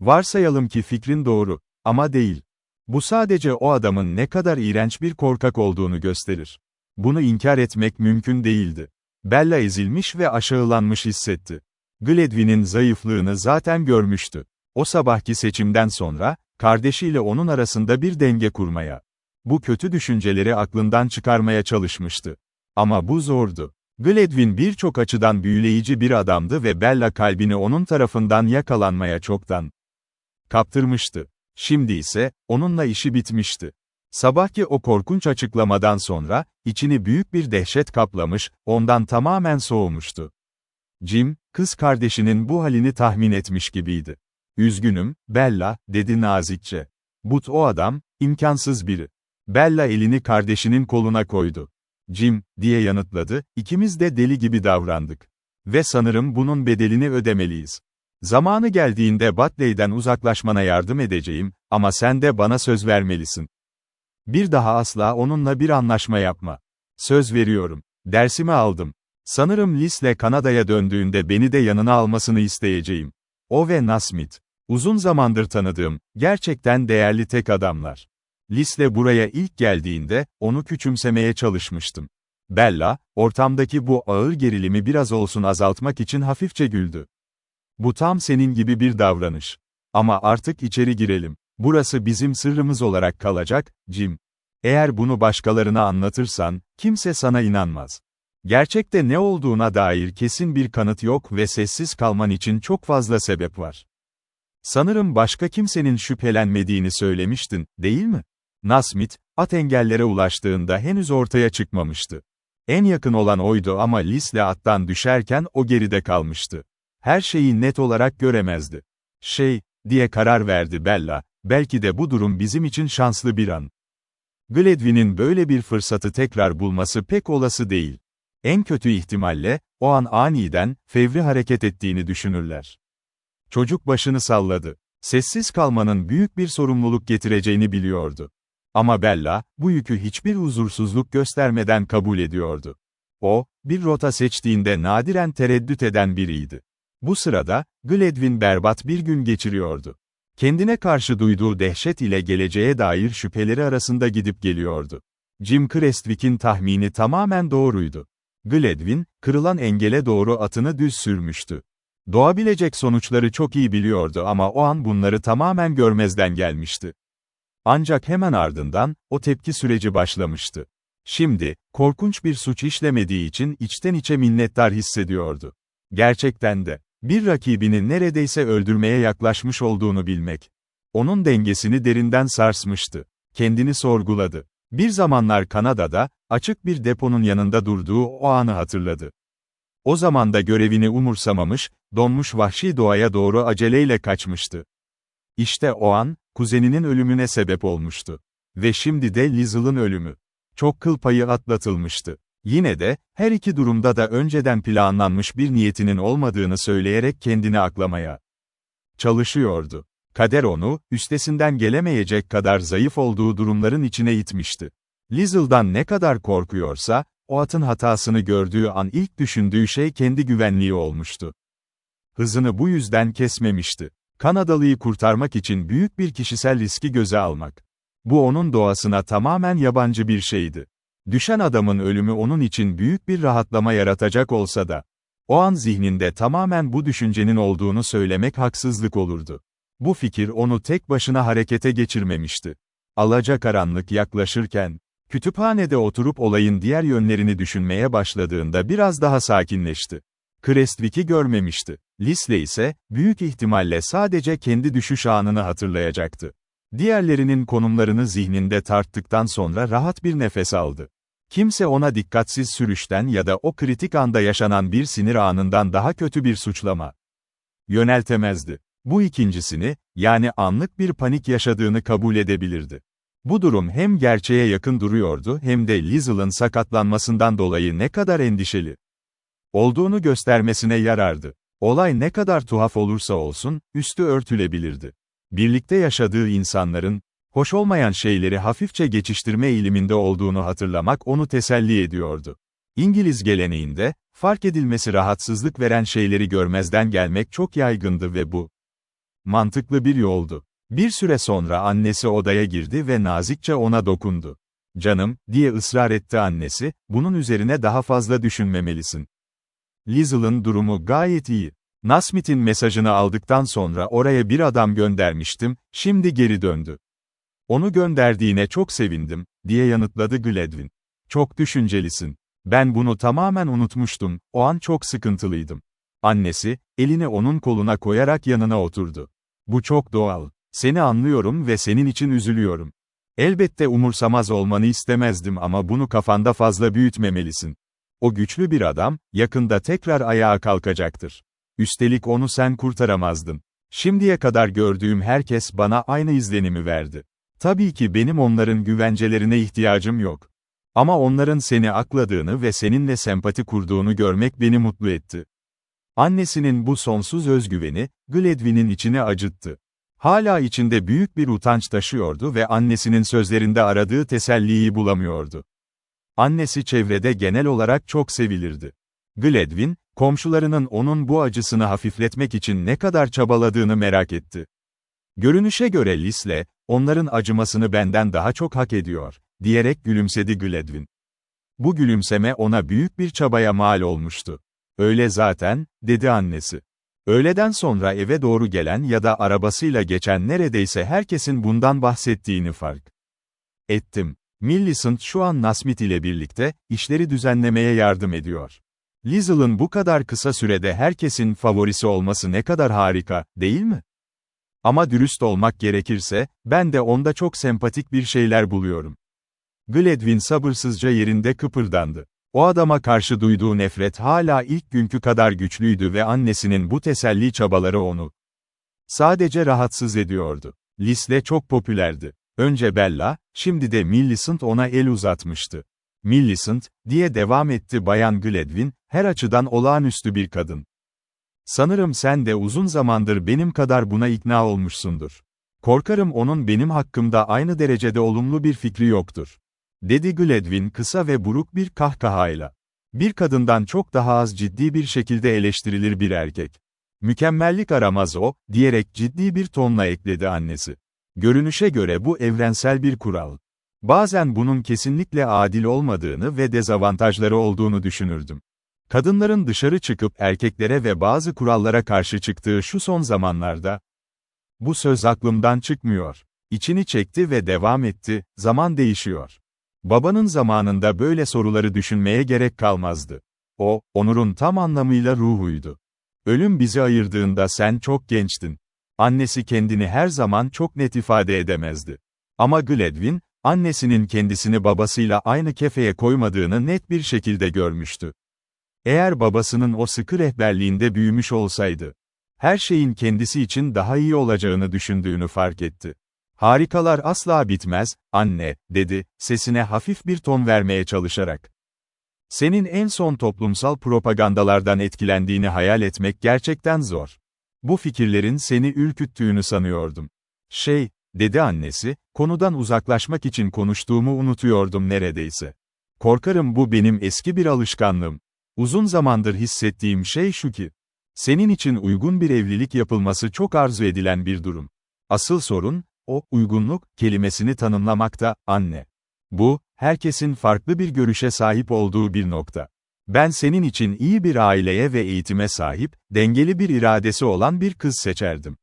Varsayalım ki fikrin doğru. Ama değil. Bu sadece o adamın ne kadar iğrenç bir korkak olduğunu gösterir. Bunu inkar etmek mümkün değildi." Bella ezilmiş ve aşağılanmış hissetti. Gladwin'in zayıflığını zaten görmüştü. O sabahki seçimden sonra, kardeşiyle onun arasında bir denge kurmaya, bu kötü düşünceleri aklından çıkarmaya çalışmıştı. Ama bu zordu. Gladwin birçok açıdan büyüleyici bir adamdı ve Bella kalbini onun tarafından yakalanmaya çoktan kaptırmıştı. Şimdi ise, onunla işi bitmişti. Sabahki o korkunç açıklamadan sonra, içini büyük bir dehşet kaplamış, ondan tamamen soğumuştu. Jim, kız kardeşinin bu halini tahmin etmiş gibiydi. "Üzgünüm, Bella," dedi nazikçe. "But o adam, imkansız biri." Bella elini kardeşinin koluna koydu. "Jim," diye yanıtladı, "ikimiz de deli gibi davrandık. Ve sanırım bunun bedelini ödemeliyiz. Zamanı geldiğinde Batley'den uzaklaşmana yardım edeceğim, ama sen de bana söz vermelisin. Bir daha asla onunla bir anlaşma yapma." "Söz veriyorum. Dersimi aldım. Sanırım Liesl Kanada'ya döndüğünde beni de yanına almasını isteyeceğim. O ve Nasmith. Uzun zamandır tanıdığım, gerçekten değerli tek adamlar. Liesl buraya ilk geldiğinde, onu küçümsemeye çalışmıştım." Bella, ortamdaki bu ağır gerilimi biraz olsun azaltmak için hafifçe güldü. "Bu tam senin gibi bir davranış. Ama artık içeri girelim. Burası bizim sırrımız olarak kalacak, Jim. Eğer bunu başkalarına anlatırsan, kimse sana inanmaz. Gerçekte ne olduğuna dair kesin bir kanıt yok ve sessiz kalman için çok fazla sebep var. Sanırım başka kimsenin şüphelenmediğini söylemiştin, değil mi?" Nasmith, at engellere ulaştığında henüz ortaya çıkmamıştı. En yakın olan oydu ama Lisle attan düşerken o geride kalmıştı. Her şeyi net olarak göremezdi. Diye karar verdi Bella, belki de bu durum bizim için şanslı bir an. Gledwyn'in böyle bir fırsatı tekrar bulması pek olası değil. En kötü ihtimalle, o an aniden, fevri hareket ettiğini düşünürler. Çocuk başını salladı. Sessiz kalmanın büyük bir sorumluluk getireceğini biliyordu. Ama Bella, bu yükü hiçbir huzursuzluk göstermeden kabul ediyordu. O, bir rota seçtiğinde nadiren tereddüt eden biriydi. Bu sırada, Gledwyn berbat bir gün geçiriyordu. Kendine karşı duyduğu dehşet ile geleceğe dair şüpheleri arasında gidip geliyordu. Jim Crestwick'in tahmini tamamen doğruydu. Gledwyn, kırılan engele doğru atını düz sürmüştü. Doğabilecek sonuçları çok iyi biliyordu ama o an bunları tamamen görmezden gelmişti. Ancak hemen ardından, o tepki süreci başlamıştı. Şimdi, korkunç bir suç işlemediği için içten içe minnettar hissediyordu. Gerçekten de, bir rakibini neredeyse öldürmeye yaklaşmış olduğunu bilmek. Onun dengesini derinden sarsmıştı. Kendini sorguladı. Bir zamanlar Kanada'da, açık bir deponun yanında durduğu o anı hatırladı. O zaman da görevini umursamamış, donmuş vahşi doğaya doğru aceleyle kaçmıştı. İşte o an, kuzeninin ölümüne sebep olmuştu. Ve şimdi de Lizel'ın ölümü. Çok kıl payı atlatılmıştı. Yine de, her iki durumda da önceden planlanmış bir niyetinin olmadığını söyleyerek kendini aklamaya çalışıyordu. Kader onu, üstesinden gelemeyecek kadar zayıf olduğu durumların içine itmişti. Lizel'dan ne kadar korkuyorsa, o atın hatasını gördüğü an ilk düşündüğü şey kendi güvenliği olmuştu. Hızını bu yüzden kesmemişti. Kanadalı'yı kurtarmak için büyük bir kişisel riski göze almak. Bu onun doğasına tamamen yabancı bir şeydi. Düşen adamın ölümü onun için büyük bir rahatlama yaratacak olsa da, o an zihninde tamamen bu düşüncenin olduğunu söylemek haksızlık olurdu. Bu fikir onu tek başına harekete geçirmemişti. Alacakaranlık yaklaşırken, kütüphanede oturup olayın diğer yönlerini düşünmeye başladığında biraz daha sakinleşti. Crestwick'i görmemişti. Lisle ise, büyük ihtimalle sadece kendi düşüş anını hatırlayacaktı. Diğerlerinin konumlarını zihninde tarttıktan sonra rahat bir nefes aldı. Kimse ona dikkatsiz sürüşten ya da o kritik anda yaşanan bir sinir anından daha kötü bir suçlama yöneltemezdi. Bu ikincisini, yani anlık bir panik yaşadığını kabul edebilirdi. Bu durum hem gerçeğe yakın duruyordu hem de Lizel'ın sakatlanmasından dolayı ne kadar endişeli olduğunu göstermesine yarardı. Olay ne kadar tuhaf olursa olsun, üstü örtülebilirdi. Birlikte yaşadığı insanların, hoş olmayan şeyleri hafifçe geçiştirme eğiliminde olduğunu hatırlamak onu teselli ediyordu. İngiliz geleneğinde, fark edilmesi rahatsızlık veren şeyleri görmezden gelmek çok yaygındı ve bu mantıklı bir yoldu. Bir süre sonra annesi odaya girdi ve nazikçe ona dokundu. "Canım," diye ısrar etti annesi, "bunun üzerine daha fazla düşünmemelisin. Lizel'ın durumu gayet iyi. Nasmith'in mesajını aldıktan sonra oraya bir adam göndermiştim, şimdi geri döndü. Onu gönderdiğine çok sevindim," diye yanıtladı Gledwyn. "Çok düşüncelisin. Ben bunu tamamen unutmuştum, o an çok sıkıntılıydım." Annesi, elini onun koluna koyarak yanına oturdu. "Bu çok doğal. Seni anlıyorum ve senin için üzülüyorum. Elbette umursamaz olmanı istemezdim ama bunu kafanda fazla büyütmemelisin. O güçlü bir adam, yakında tekrar ayağa kalkacaktır. Üstelik onu sen kurtaramazdın. Şimdiye kadar gördüğüm herkes bana aynı izlenimi verdi. Tabii ki benim onların güvencelerine ihtiyacım yok. Ama onların seni akladığını ve seninle sempati kurduğunu görmek beni mutlu etti." Annesinin bu sonsuz özgüveni, Gledwyn'in içini acıttı. Hala içinde büyük bir utanç taşıyordu ve annesinin sözlerinde aradığı teselliyi bulamıyordu. Annesi çevrede genel olarak çok sevilirdi. Gledwyn, komşularının onun bu acısını hafifletmek için ne kadar çabaladığını merak etti. "Görünüşe göre Lisle, onların acımasını benden daha çok hak ediyor," diyerek gülümsedi Gledwyn. Bu gülümseme ona büyük bir çabaya mal olmuştu. "Öyle zaten," dedi annesi. Öğleden sonra eve doğru gelen ya da arabasıyla geçen neredeyse herkesin bundan bahsettiğini fark ettim. Millicent şu an Nasmith ile birlikte, işleri düzenlemeye yardım ediyor. Lizel'ın bu kadar kısa sürede herkesin favorisi olması ne kadar harika, değil mi? Ama dürüst olmak gerekirse, ben de onda çok sempatik bir şeyler buluyorum." Gledwyn sabırsızca yerinde kıpırdandı. O adama karşı duyduğu nefret hala ilk günkü kadar güçlüydü ve annesinin bu teselli çabaları onu sadece rahatsız ediyordu. Lisle çok popülerdi. Önce Bella, şimdi de Millicent ona el uzatmıştı. Millicent, diye devam etti Bayan Gladwin, her açıdan olağanüstü bir kadın. Sanırım sen de uzun zamandır benim kadar buna ikna olmuşsundur. Korkarım onun benim hakkımda aynı derecede olumlu bir fikri yoktur. Dedi Gladwin kısa ve buruk bir kahkahayla. Bir kadından çok daha az ciddi bir şekilde eleştirilir bir erkek. Mükemmellik aramaz o, diyerek ciddi bir tonla ekledi annesi. Görünüşe göre bu evrensel bir kural. Bazen bunun kesinlikle adil olmadığını ve dezavantajları olduğunu düşünürdüm. Kadınların dışarı çıkıp erkeklere ve bazı kurallara karşı çıktığı şu son zamanlarda, bu söz aklımdan çıkmıyor. İçini çekti ve devam etti, zaman değişiyor. Babanın zamanında böyle soruları düşünmeye gerek kalmazdı. O, Onur'un tam anlamıyla ruhuydu. Ölüm bizi ayırdığında sen çok gençtin. Annesi kendini her zaman çok net ifade edemezdi. Ama Gladwin, annesinin kendisini babasıyla aynı kefeye koymadığını net bir şekilde görmüştü. Eğer babasının o sıkı rehberliğinde büyümüş olsaydı, her şeyin kendisi için daha iyi olacağını düşündüğünü fark etti. Harikalar asla bitmez, anne, dedi, sesine hafif bir ton vermeye çalışarak. Senin en son toplumsal propagandalardan etkilendiğini hayal etmek gerçekten zor. Bu fikirlerin seni ürküttüğünü sanıyordum. Dedi annesi, konudan uzaklaşmak için konuştuğumu unutuyordum neredeyse. Korkarım bu benim eski bir alışkanlığım. Uzun zamandır hissettiğim şey şu ki, senin için uygun bir evlilik yapılması çok arzu edilen bir durum. Asıl sorun, o, uygunluk, kelimesini tanımlamakta, anne. Bu, herkesin farklı bir görüşe sahip olduğu bir nokta. Ben senin için iyi bir aileye ve eğitime sahip, dengeli bir iradesi olan bir kız seçerdim.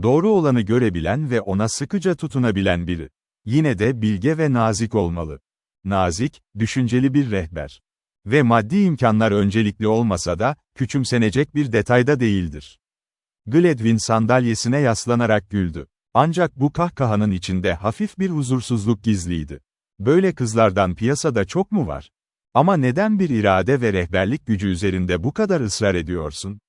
Doğru olanı görebilen ve ona sıkıca tutunabilen biri. Yine de bilge ve nazik olmalı. Nazik, düşünceli bir rehber. Ve maddi imkanlar öncelikli olmasa da, küçümsenecek bir detayda değildir. Gladwin sandalyesine yaslanarak güldü. Ancak bu kahkahanın içinde hafif bir huzursuzluk gizliydi. Böyle kızlardan piyasada çok mu var? Ama neden bir irade ve rehberlik gücü üzerinde bu kadar ısrar ediyorsun?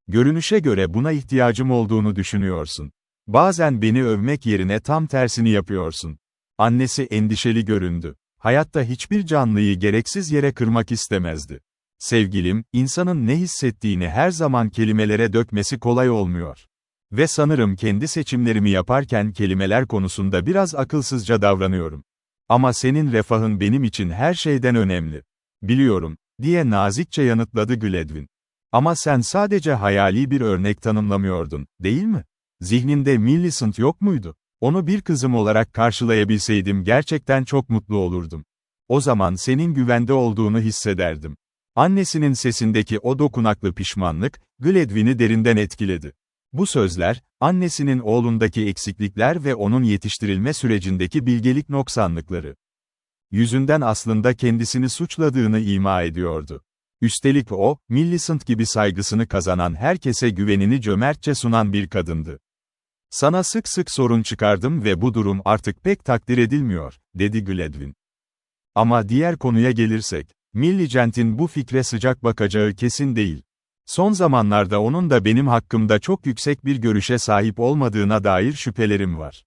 Görünüşe göre buna ihtiyacım olduğunu düşünüyorsun. Bazen beni övmek yerine tam tersini yapıyorsun. Annesi endişeli göründü. Hayatta hiçbir canlıyı gereksiz yere kırmak istemezdi. Sevgilim, insanın ne hissettiğini her zaman kelimelere dökmesi kolay olmuyor. Ve sanırım kendi seçimlerimi yaparken kelimeler konusunda biraz akılsızca davranıyorum. Ama senin refahın benim için her şeyden önemli. Biliyorum, diye nazikçe yanıtladı Gladwin. Ama sen sadece hayali bir örnek tanımlamıyordun, değil mi? Zihninde Millicent yok muydu? Onu bir kızım olarak karşılayabilseydim gerçekten çok mutlu olurdum. O zaman senin güvende olduğunu hissederdim. Annesinin sesindeki o dokunaklı pişmanlık, Gladwin'i derinden etkiledi. Bu sözler, annesinin oğlundaki eksiklikler ve onun yetiştirilme sürecindeki bilgelik noksanlıkları yüzünden aslında kendisini suçladığını ima ediyordu. Üstelik o, Millicent gibi saygısını kazanan herkese güvenini cömertçe sunan bir kadındı. Sana sık sık sorun çıkardım ve bu durum artık pek takdir edilmiyor, dedi Gladwin. Ama diğer konuya gelirsek, Millicent'in bu fikre sıcak bakacağı kesin değil. Son zamanlarda onun da benim hakkımda çok yüksek bir görüşe sahip olmadığına dair şüphelerim var.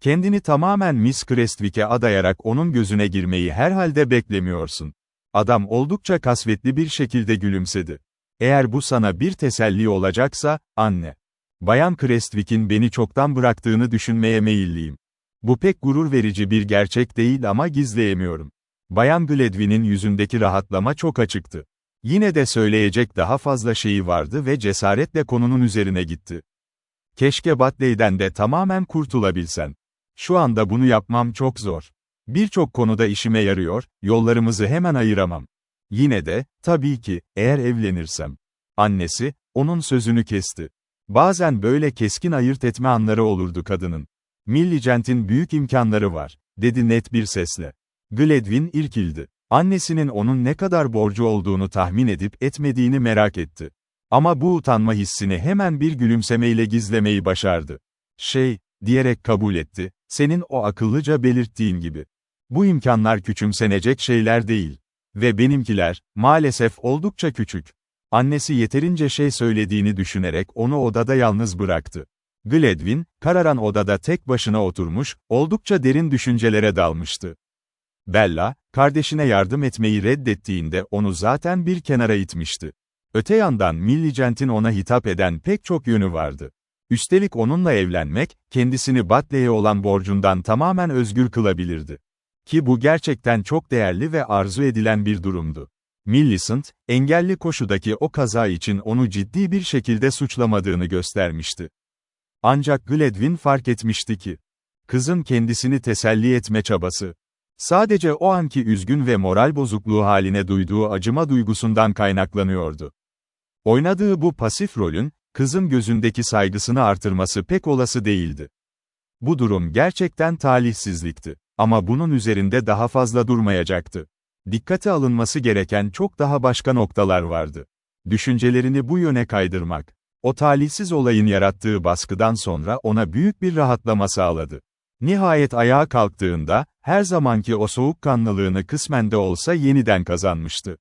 Kendini tamamen Miss Crestwick'e adayarak onun gözüne girmeyi herhalde beklemiyorsun. Adam oldukça kasvetli bir şekilde gülümsedi. Eğer bu sana bir teselli olacaksa, anne. Bayan Crestwick'in beni çoktan bıraktığını düşünmeye meyilliyim. Bu pek gurur verici bir gerçek değil ama gizleyemiyorum. Bayan Gladwin'in yüzündeki rahatlama çok açıktı. Yine de söyleyecek daha fazla şeyi vardı ve cesaretle konunun üzerine gitti. Keşke Batley'den de tamamen kurtulabilsen. Şu anda bunu yapmam çok zor. Birçok konuda işime yarıyor, yollarımızı hemen ayıramam. Yine de, tabii ki, eğer evlenirsem. Annesi, onun sözünü kesti. Bazen böyle keskin ayırt etme anları olurdu kadının. Millicent'in büyük imkanları var, dedi net bir sesle. Gladwin irkildi. Annesinin onun ne kadar borcu olduğunu tahmin edip etmediğini merak etti. Ama bu utanma hissini hemen bir gülümsemeyle gizlemeyi başardı. Diyerek kabul etti, senin o akıllıca belirttiğin gibi. Bu imkanlar küçümsenecek şeyler değil. Ve benimkiler, maalesef oldukça küçük. Annesi yeterince şey söylediğini düşünerek onu odada yalnız bıraktı. Gladwin, kararan odada tek başına oturmuş, oldukça derin düşüncelere dalmıştı. Bella, kardeşine yardım etmeyi reddettiğinde onu zaten bir kenara itmişti. Öte yandan Millicent'in ona hitap eden pek çok yönü vardı. Üstelik onunla evlenmek, kendisini Batley'e olan borcundan tamamen özgür kılabilirdi. Ki bu gerçekten çok değerli ve arzu edilen bir durumdu. Millicent, engelli koşudaki o kaza için onu ciddi bir şekilde suçlamadığını göstermişti. Ancak Gladwin fark etmişti ki, kızın kendisini teselli etme çabası, sadece o anki üzgün ve moral bozukluğu haline duyduğu acıma duygusundan kaynaklanıyordu. Oynadığı bu pasif rolün, kızın gözündeki saygısını artırması pek olası değildi. Bu durum gerçekten talihsizlikti. Ama bunun üzerinde daha fazla durmayacaktı. Dikkate alınması gereken çok daha başka noktalar vardı. Düşüncelerini bu yöne kaydırmak, o talihsiz olayın yarattığı baskıdan sonra ona büyük bir rahatlama sağladı. Nihayet ayağa kalktığında, her zamanki o soğukkanlılığını kısmen de olsa yeniden kazanmıştı.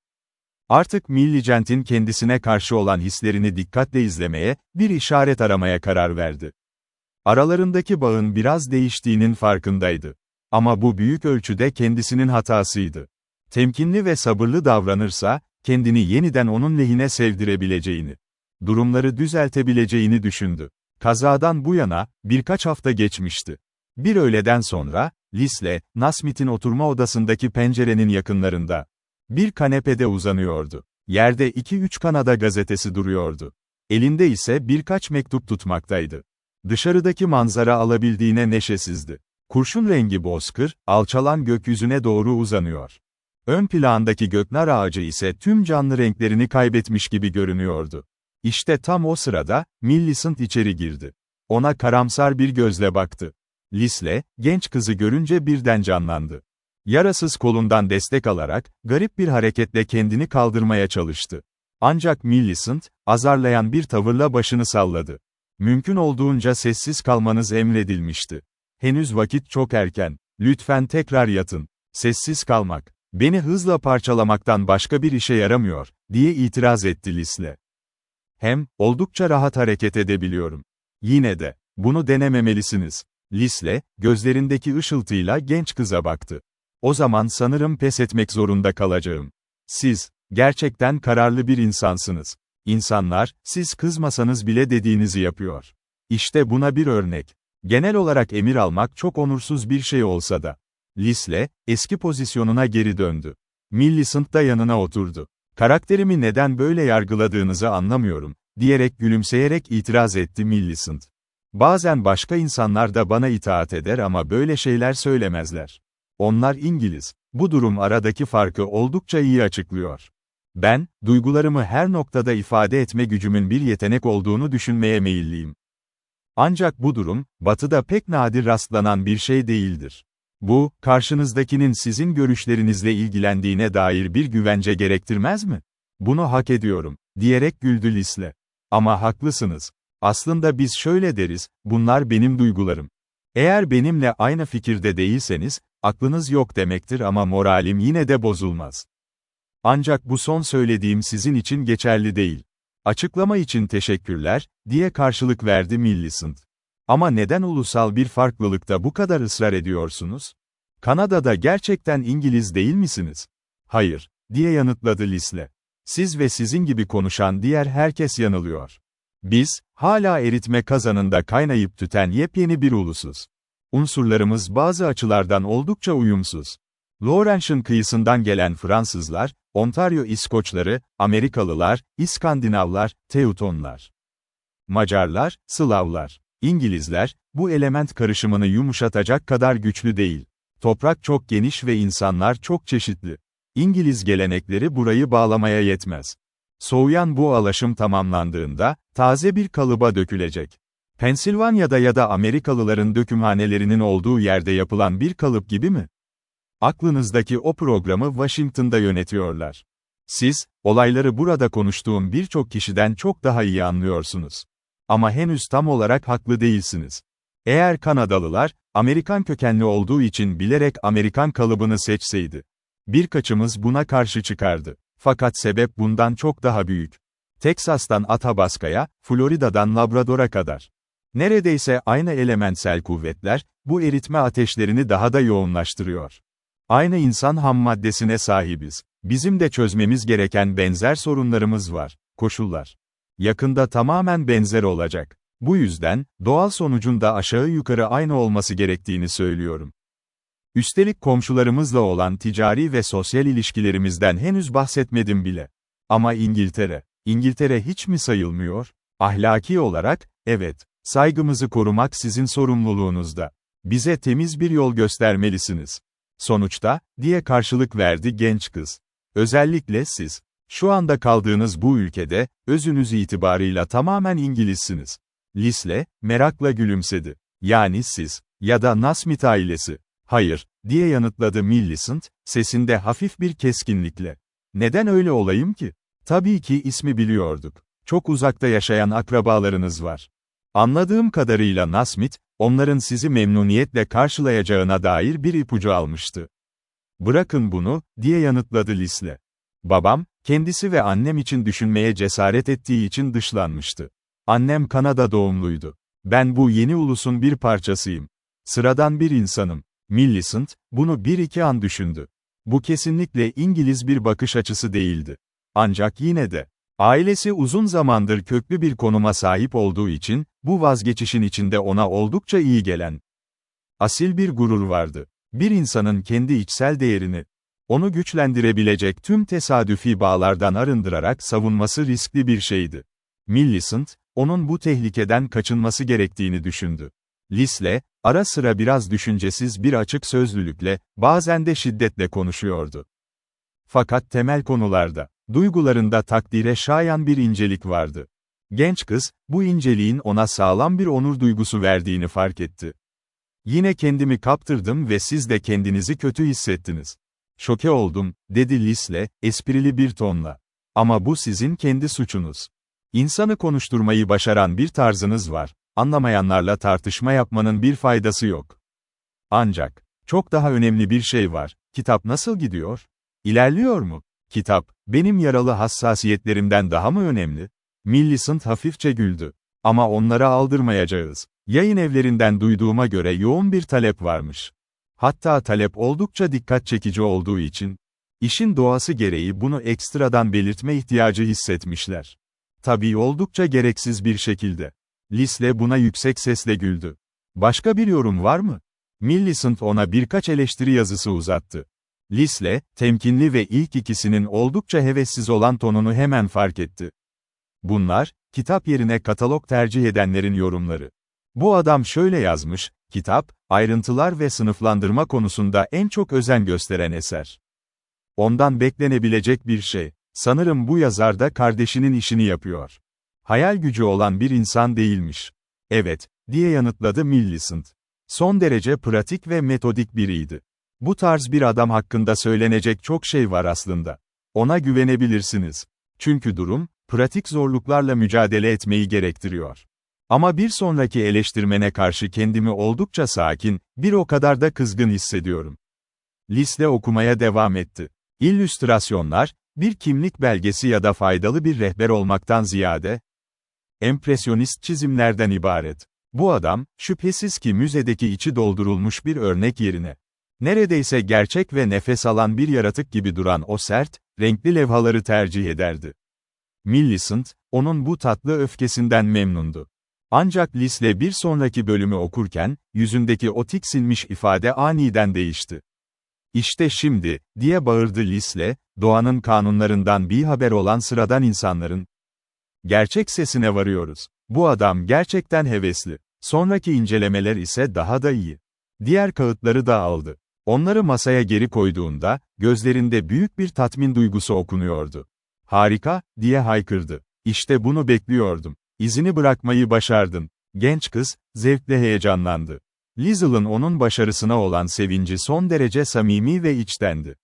Artık Millicent'in kendisine karşı olan hislerini dikkatle izlemeye, bir işaret aramaya karar verdi. Aralarındaki bağın biraz değiştiğinin farkındaydı. Ama bu büyük ölçüde kendisinin hatasıydı. Temkinli ve sabırlı davranırsa, kendini yeniden onun lehine sevdirebileceğini, durumları düzeltebileceğini düşündü. Kazadan bu yana, birkaç hafta geçmişti. Bir öğleden sonra, Lisle, Nasmith'in oturma odasındaki pencerenin yakınlarında, bir kanepede uzanıyordu. Yerde 2-3 Kanada gazetesi duruyordu. Elinde ise birkaç mektup tutmaktaydı. Dışarıdaki manzara alabildiğine neşesizdi. Kurşun rengi bozkır, alçalan gökyüzüne doğru uzanıyor. Ön plandaki göknar ağacı ise tüm canlı renklerini kaybetmiş gibi görünüyordu. İşte tam o sırada, Millicent içeri girdi. Ona karamsar bir gözle baktı. Lisle, genç kızı görünce birden canlandı. Yarasız kolundan destek alarak, garip bir hareketle kendini kaldırmaya çalıştı. Ancak Millicent, azarlayan bir tavırla başını salladı. Mümkün olduğunca sessiz kalmanız emredilmişti. Henüz vakit çok erken. Lütfen tekrar yatın. Sessiz kalmak, beni hızla parçalamaktan başka bir işe yaramıyor, diye itiraz etti Lisle. Hem, oldukça rahat hareket edebiliyorum. Yine de, bunu denememelisiniz. Lisle, gözlerindeki ışıltıyla genç kıza baktı. O zaman sanırım pes etmek zorunda kalacağım. Siz, gerçekten kararlı bir insansınız. İnsanlar, siz kızmasanız bile dediğinizi yapıyor. İşte buna bir örnek. Genel olarak emir almak çok onursuz bir şey olsa da. Lisle, eski pozisyonuna geri döndü. Millicent da yanına oturdu. Karakterimi neden böyle yargıladığınızı anlamıyorum, diyerek gülümseyerek itiraz etti Millicent. Bazen başka insanlar da bana itaat eder ama böyle şeyler söylemezler. Onlar İngiliz. Bu durum aradaki farkı oldukça iyi açıklıyor. Ben, duygularımı her noktada ifade etme gücümün bir yetenek olduğunu düşünmeye meyilliyim. Ancak bu durum, Batı'da pek nadir rastlanan bir şey değildir. Bu, karşınızdakinin sizin görüşlerinizle ilgilendiğine dair bir güvence gerektirmez mi? Bunu hak ediyorum, diyerek güldü Lisle. Ama haklısınız. Aslında biz şöyle deriz, bunlar benim duygularım. Eğer benimle aynı fikirde değilseniz, aklınız yok demektir ama moralim yine de bozulmaz. Ancak bu son söylediğim sizin için geçerli değil. Açıklama için teşekkürler, diye karşılık verdi Millicent. Ama neden ulusal bir farklılıkta bu kadar ısrar ediyorsunuz? Kanada'da gerçekten İngiliz değil misiniz? Hayır, diye yanıtladı Lisle. Siz ve sizin gibi konuşan diğer herkes yanılıyor. Biz, hala eritme kazanında kaynayıp tüten yepyeni bir ulusuz. Unsurlarımız bazı açılardan oldukça uyumsuz. Laurentian kıyısından gelen Fransızlar, Ontario İskoçları, Amerikalılar, İskandinavlar, Teutonlar. Macarlar, Slavlar. İngilizler, bu element karışımını yumuşatacak kadar güçlü değil. Toprak çok geniş ve insanlar çok çeşitli. İngiliz gelenekleri burayı bağlamaya yetmez. Soğuyan bu alaşım tamamlandığında, taze bir kalıba dökülecek. Pensilvanya'da ya da Amerikalıların dökümhanelerinin olduğu yerde yapılan bir kalıp gibi mi? Aklınızdaki o programı Washington'da yönetiyorlar. Siz, olayları burada konuştuğum birçok kişiden çok daha iyi anlıyorsunuz. Ama henüz tam olarak haklı değilsiniz. Eğer Kanadalılar, Amerikan kökenli olduğu için bilerek Amerikan kalıbını seçseydi, Birkaçımız buna karşı çıkardı. Fakat sebep bundan çok daha büyük. Teksas'tan Athabasca'ya, Florida'dan Labrador'a kadar. Neredeyse aynı elementsel kuvvetler, bu eritme ateşlerini daha da yoğunlaştırıyor. Aynı insan hammaddesine sahibiz. Bizim de çözmemiz gereken benzer sorunlarımız var. Koşullar yakında tamamen benzer olacak. Bu yüzden, doğal sonucun da aşağı yukarı aynı olması gerektiğini söylüyorum. Üstelik komşularımızla olan ticari ve sosyal ilişkilerimizden henüz bahsetmedim bile. Ama İngiltere hiç mi sayılmıyor? Ahlaki olarak, evet. Saygımızı korumak sizin sorumluluğunuzda. Bize temiz bir yol göstermelisiniz. Sonuçta, diye karşılık verdi genç kız. Özellikle siz. Şu anda kaldığınız bu ülkede, özünüz itibarıyla tamamen İngilizsiniz. Lisle, merakla gülümsedi. Yani siz, ya da Nasmith ailesi. Hayır, diye yanıtladı Millicent, sesinde hafif bir keskinlikle. Neden öyle olayım ki? Tabii ki ismi biliyorduk. Çok uzakta yaşayan akrabalarınız var. Anladığım kadarıyla Nasmith, onların sizi memnuniyetle karşılayacağına dair bir ipucu almıştı. Bırakın bunu, diye yanıtladı Lisle. Babam, kendisi ve annem için düşünmeye cesaret ettiği için dışlanmıştı. Annem Kanada doğumluydu. Ben bu yeni ulusun bir parçasıyım. Sıradan bir insanım. Millicent, bunu bir iki an düşündü. Bu kesinlikle İngiliz bir bakış açısı değildi. Ancak yine de, ailesi uzun zamandır köklü bir konuma sahip olduğu için, bu vazgeçişin içinde ona oldukça iyi gelen asil bir gurur vardı. Bir insanın kendi içsel değerini, onu güçlendirebilecek tüm tesadüfi bağlardan arındırarak savunması riskli bir şeydi. Millicent, onun bu tehlikeden kaçınması gerektiğini düşündü. Lisle, ara sıra biraz düşüncesiz bir açık sözlülükle, bazen de şiddetle konuşuyordu. Fakat temel konularda, duygularında takdire şayan bir incelik vardı. Genç kız, bu inceliğin ona sağlam bir onur duygusu verdiğini fark etti. Yine kendimi kaptırdım ve siz de kendinizi kötü hissettiniz. Şoke oldum, dedi Lisle, esprili bir tonla. Ama bu sizin kendi suçunuz. İnsanı konuşturmayı başaran bir tarzınız var. Anlamayanlarla tartışma yapmanın bir faydası yok. Ancak, çok daha önemli bir şey var. Kitap nasıl gidiyor? İlerliyor mu? Kitap, benim yaralı hassasiyetlerimden daha mı önemli? Millicent hafifçe güldü. Ama onlara aldırmayacağız. Yayın evlerinden duyduğuma göre yoğun bir talep varmış. Hatta talep oldukça dikkat çekici olduğu için, işin doğası gereği bunu ekstradan belirtme ihtiyacı hissetmişler. Tabii oldukça gereksiz bir şekilde. Lisle buna yüksek sesle güldü. Başka bir yorum var mı? Millicent ona birkaç eleştiri yazısı uzattı. Lisle, temkinli ve ilk ikisinin oldukça hevessiz olan tonunu hemen fark etti. Bunlar, kitap yerine katalog tercih edenlerin yorumları. Bu adam şöyle yazmış, kitap, ayrıntılar ve sınıflandırma konusunda en çok özen gösteren eser. Ondan beklenebilecek bir şey. Sanırım bu yazar da kardeşinin işini yapıyor. Hayal gücü olan bir insan değilmiş. Evet, diye yanıtladı Millicent. Son derece pratik ve metodik biriydi. Bu tarz bir adam hakkında söylenecek çok şey var aslında. Ona güvenebilirsiniz. Çünkü durum, pratik zorluklarla mücadele etmeyi gerektiriyor. Ama bir sonraki eleştirmene karşı kendimi oldukça sakin, bir o kadar da kızgın hissediyorum. Lisle okumaya devam etti. İllüstrasyonlar, bir kimlik belgesi ya da faydalı bir rehber olmaktan ziyade, empresyonist çizimlerden ibaret. Bu adam, şüphesiz ki müzedeki içi doldurulmuş bir örnek yerine, neredeyse gerçek ve nefes alan bir yaratık gibi duran o sert, renkli levhaları tercih ederdi. Millicent, onun bu tatlı öfkesinden memnundu. Ancak Lisle bir sonraki bölümü okurken, yüzündeki o tiksinmiş ifade aniden değişti. İşte şimdi, diye bağırdı Lisle, doğanın kanunlarından bir haber olan sıradan insanların gerçek sesine varıyoruz. Bu adam gerçekten hevesli. Sonraki incelemeler ise daha da iyi. Diğer kağıtları da aldı. Onları masaya geri koyduğunda, gözlerinde büyük bir tatmin duygusu okunuyordu. Harika, diye haykırdı. İşte bunu bekliyordum. İzini bırakmayı başardın. Genç kız, zevkle heyecanlandı. Liesl'ın onun başarısına olan sevinci son derece samimi ve içtendi.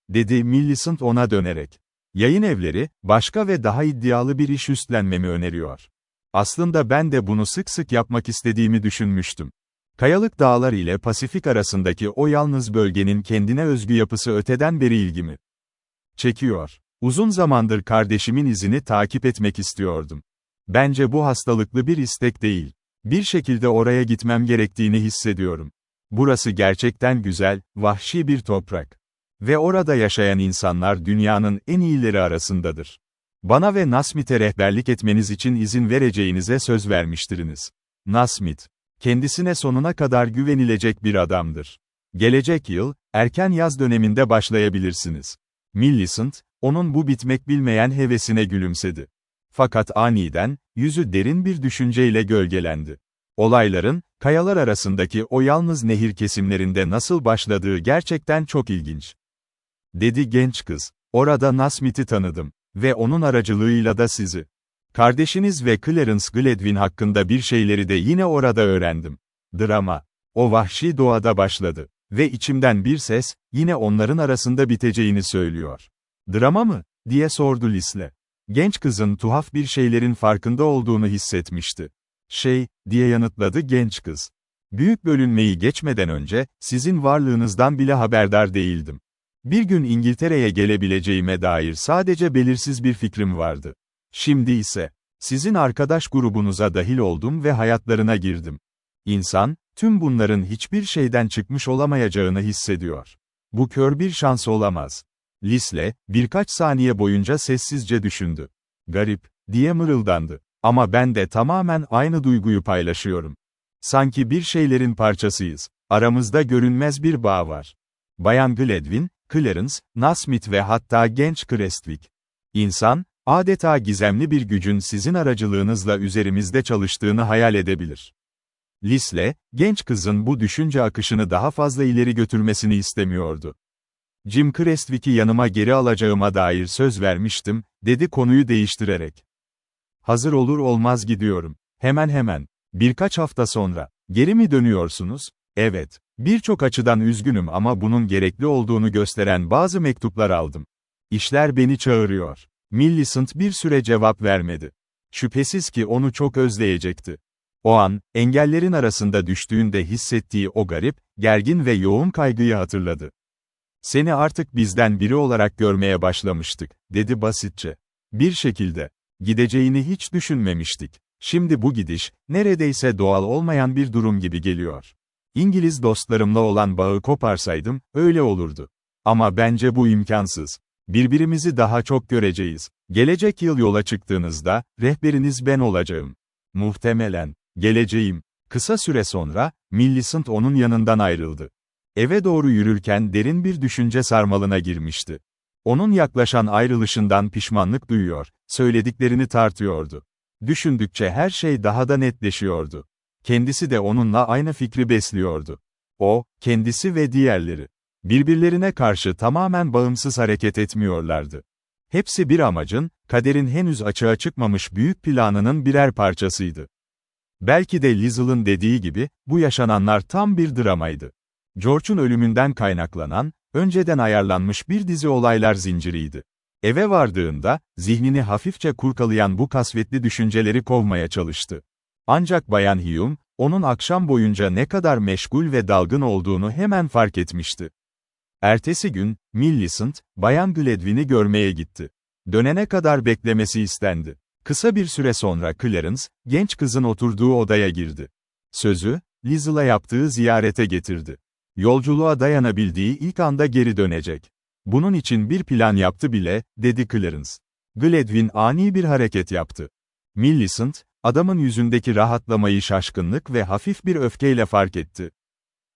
Dedi Millicent ona dönerek. Yayın evleri, başka ve daha iddialı bir iş üstlenmemi öneriyor. Aslında ben de bunu sık sık yapmak istediğimi düşünmüştüm. Kayalık dağlar ile Pasifik arasındaki o yalnız bölgenin kendine özgü yapısı öteden beri ilgimi çekiyor. Uzun zamandır kardeşimin izini takip etmek istiyordum. Bence bu hastalıklı bir istek değil. Bir şekilde oraya gitmem gerektiğini hissediyorum. Burası gerçekten güzel, vahşi bir toprak. Ve orada yaşayan insanlar dünyanın en iyileri arasındadır. Bana ve Nasmith'e rehberlik etmeniz için izin vereceğinize söz vermiştiniz. Nasmith, kendisine sonuna kadar güvenilecek bir adamdır. Gelecek yıl, erken yaz döneminde başlayabilirsiniz. Millicent, onun bu bitmek bilmeyen hevesine gülümsedi. Fakat aniden, yüzü derin bir düşünceyle gölgelendi. Olayların, kayalar arasındaki o yalnız nehir kesimlerinde nasıl başladığı gerçekten çok ilginç. Dedi genç kız. Orada Nasmith'i tanıdım. Ve onun aracılığıyla da sizi. Kardeşiniz ve Clarence Gladwin hakkında bir şeyleri de yine orada öğrendim. Drama. O vahşi doğada başladı. Ve içimden bir ses, yine onların arasında biteceğini söylüyor. Drama mı? Diye sordu Lisle. Genç kızın tuhaf bir şeylerin farkında olduğunu hissetmişti. Diye yanıtladı genç kız. Büyük bölünmeyi geçmeden önce, sizin varlığınızdan bile haberdar değildim. Bir gün İngiltere'ye gelebileceğime dair sadece belirsiz bir fikrim vardı. Şimdi ise, sizin arkadaş grubunuza dahil oldum ve hayatlarına girdim. İnsan, tüm bunların hiçbir şeyden çıkmış olamayacağını hissediyor. Bu kör bir şans olamaz. Lisle, birkaç saniye boyunca sessizce düşündü. Garip, diye mırıldandı. Ama ben de tamamen aynı duyguyu paylaşıyorum. Sanki bir şeylerin parçasıyız. Aramızda görünmez bir bağ var. Bayan Gladwin, Clarence, Nasmith ve hatta genç Crestwick. İnsan, adeta gizemli bir gücün sizin aracılığınızla üzerimizde çalıştığını hayal edebilir. Lisle, genç kızın bu düşünce akışını daha fazla ileri götürmesini istemiyordu. Jim Crestwick'i yanıma geri alacağıma dair söz vermiştim, dedi konuyu değiştirerek. Hazır olur olmaz gidiyorum. Hemen. Birkaç hafta sonra. Geri mi dönüyorsunuz? Evet. Birçok açıdan üzgünüm ama bunun gerekli olduğunu gösteren bazı mektuplar aldım. İşler beni çağırıyor. Millicent bir süre cevap vermedi. Şüphesiz ki onu çok özleyecekti. O an, engellerin arasında düştüğünde hissettiği o garip, gergin ve yoğun kaygıyı hatırladı. Seni artık bizden biri olarak görmeye başlamıştık, dedi basitçe. Bir şekilde. Gideceğini hiç düşünmemiştik. Şimdi bu gidiş, neredeyse doğal olmayan bir durum gibi geliyor. İngiliz dostlarımla olan bağı koparsaydım, öyle olurdu. Ama bence bu imkansız. Birbirimizi daha çok göreceğiz. Gelecek yıl yola çıktığınızda, rehberiniz ben olacağım. Muhtemelen, geleceğim. Kısa süre sonra, Millicent onun yanından ayrıldı. Eve doğru yürürken derin bir düşünce sarmalına girmişti. Onun yaklaşan ayrılışından pişmanlık duyuyor, söylediklerini tartıyordu. Düşündükçe her şey daha da netleşiyordu. Kendisi de onunla aynı fikri besliyordu. O, kendisi ve diğerleri. Birbirlerine karşı tamamen bağımsız hareket etmiyorlardı. Hepsi bir amacın, kaderin henüz açığa çıkmamış büyük planının birer parçasıydı. Belki de Liesl'ın dediği gibi, bu yaşananlar tam bir dramaydı. George'un ölümünden kaynaklanan, önceden ayarlanmış bir dizi olaylar zinciriydi. Eve vardığında, zihnini hafifçe kurkalayan bu kasvetli düşünceleri kovmaya çalıştı. Ancak Bayan Hume, onun akşam boyunca ne kadar meşgul ve dalgın olduğunu hemen fark etmişti. Ertesi gün, Millicent, Bayan Gladwin'i görmeye gitti. Dönene kadar beklemesi istendi. Kısa bir süre sonra Clarence, genç kızın oturduğu odaya girdi. Sözü, Liesl'a yaptığı ziyarete getirdi. Yolculuğa dayanabildiği ilk anda geri dönecek. Bunun için bir plan yaptı bile, dedi Clarence. Gladwin ani bir hareket yaptı. Millicent, adamın yüzündeki rahatlamayı şaşkınlık ve hafif bir öfkeyle fark etti.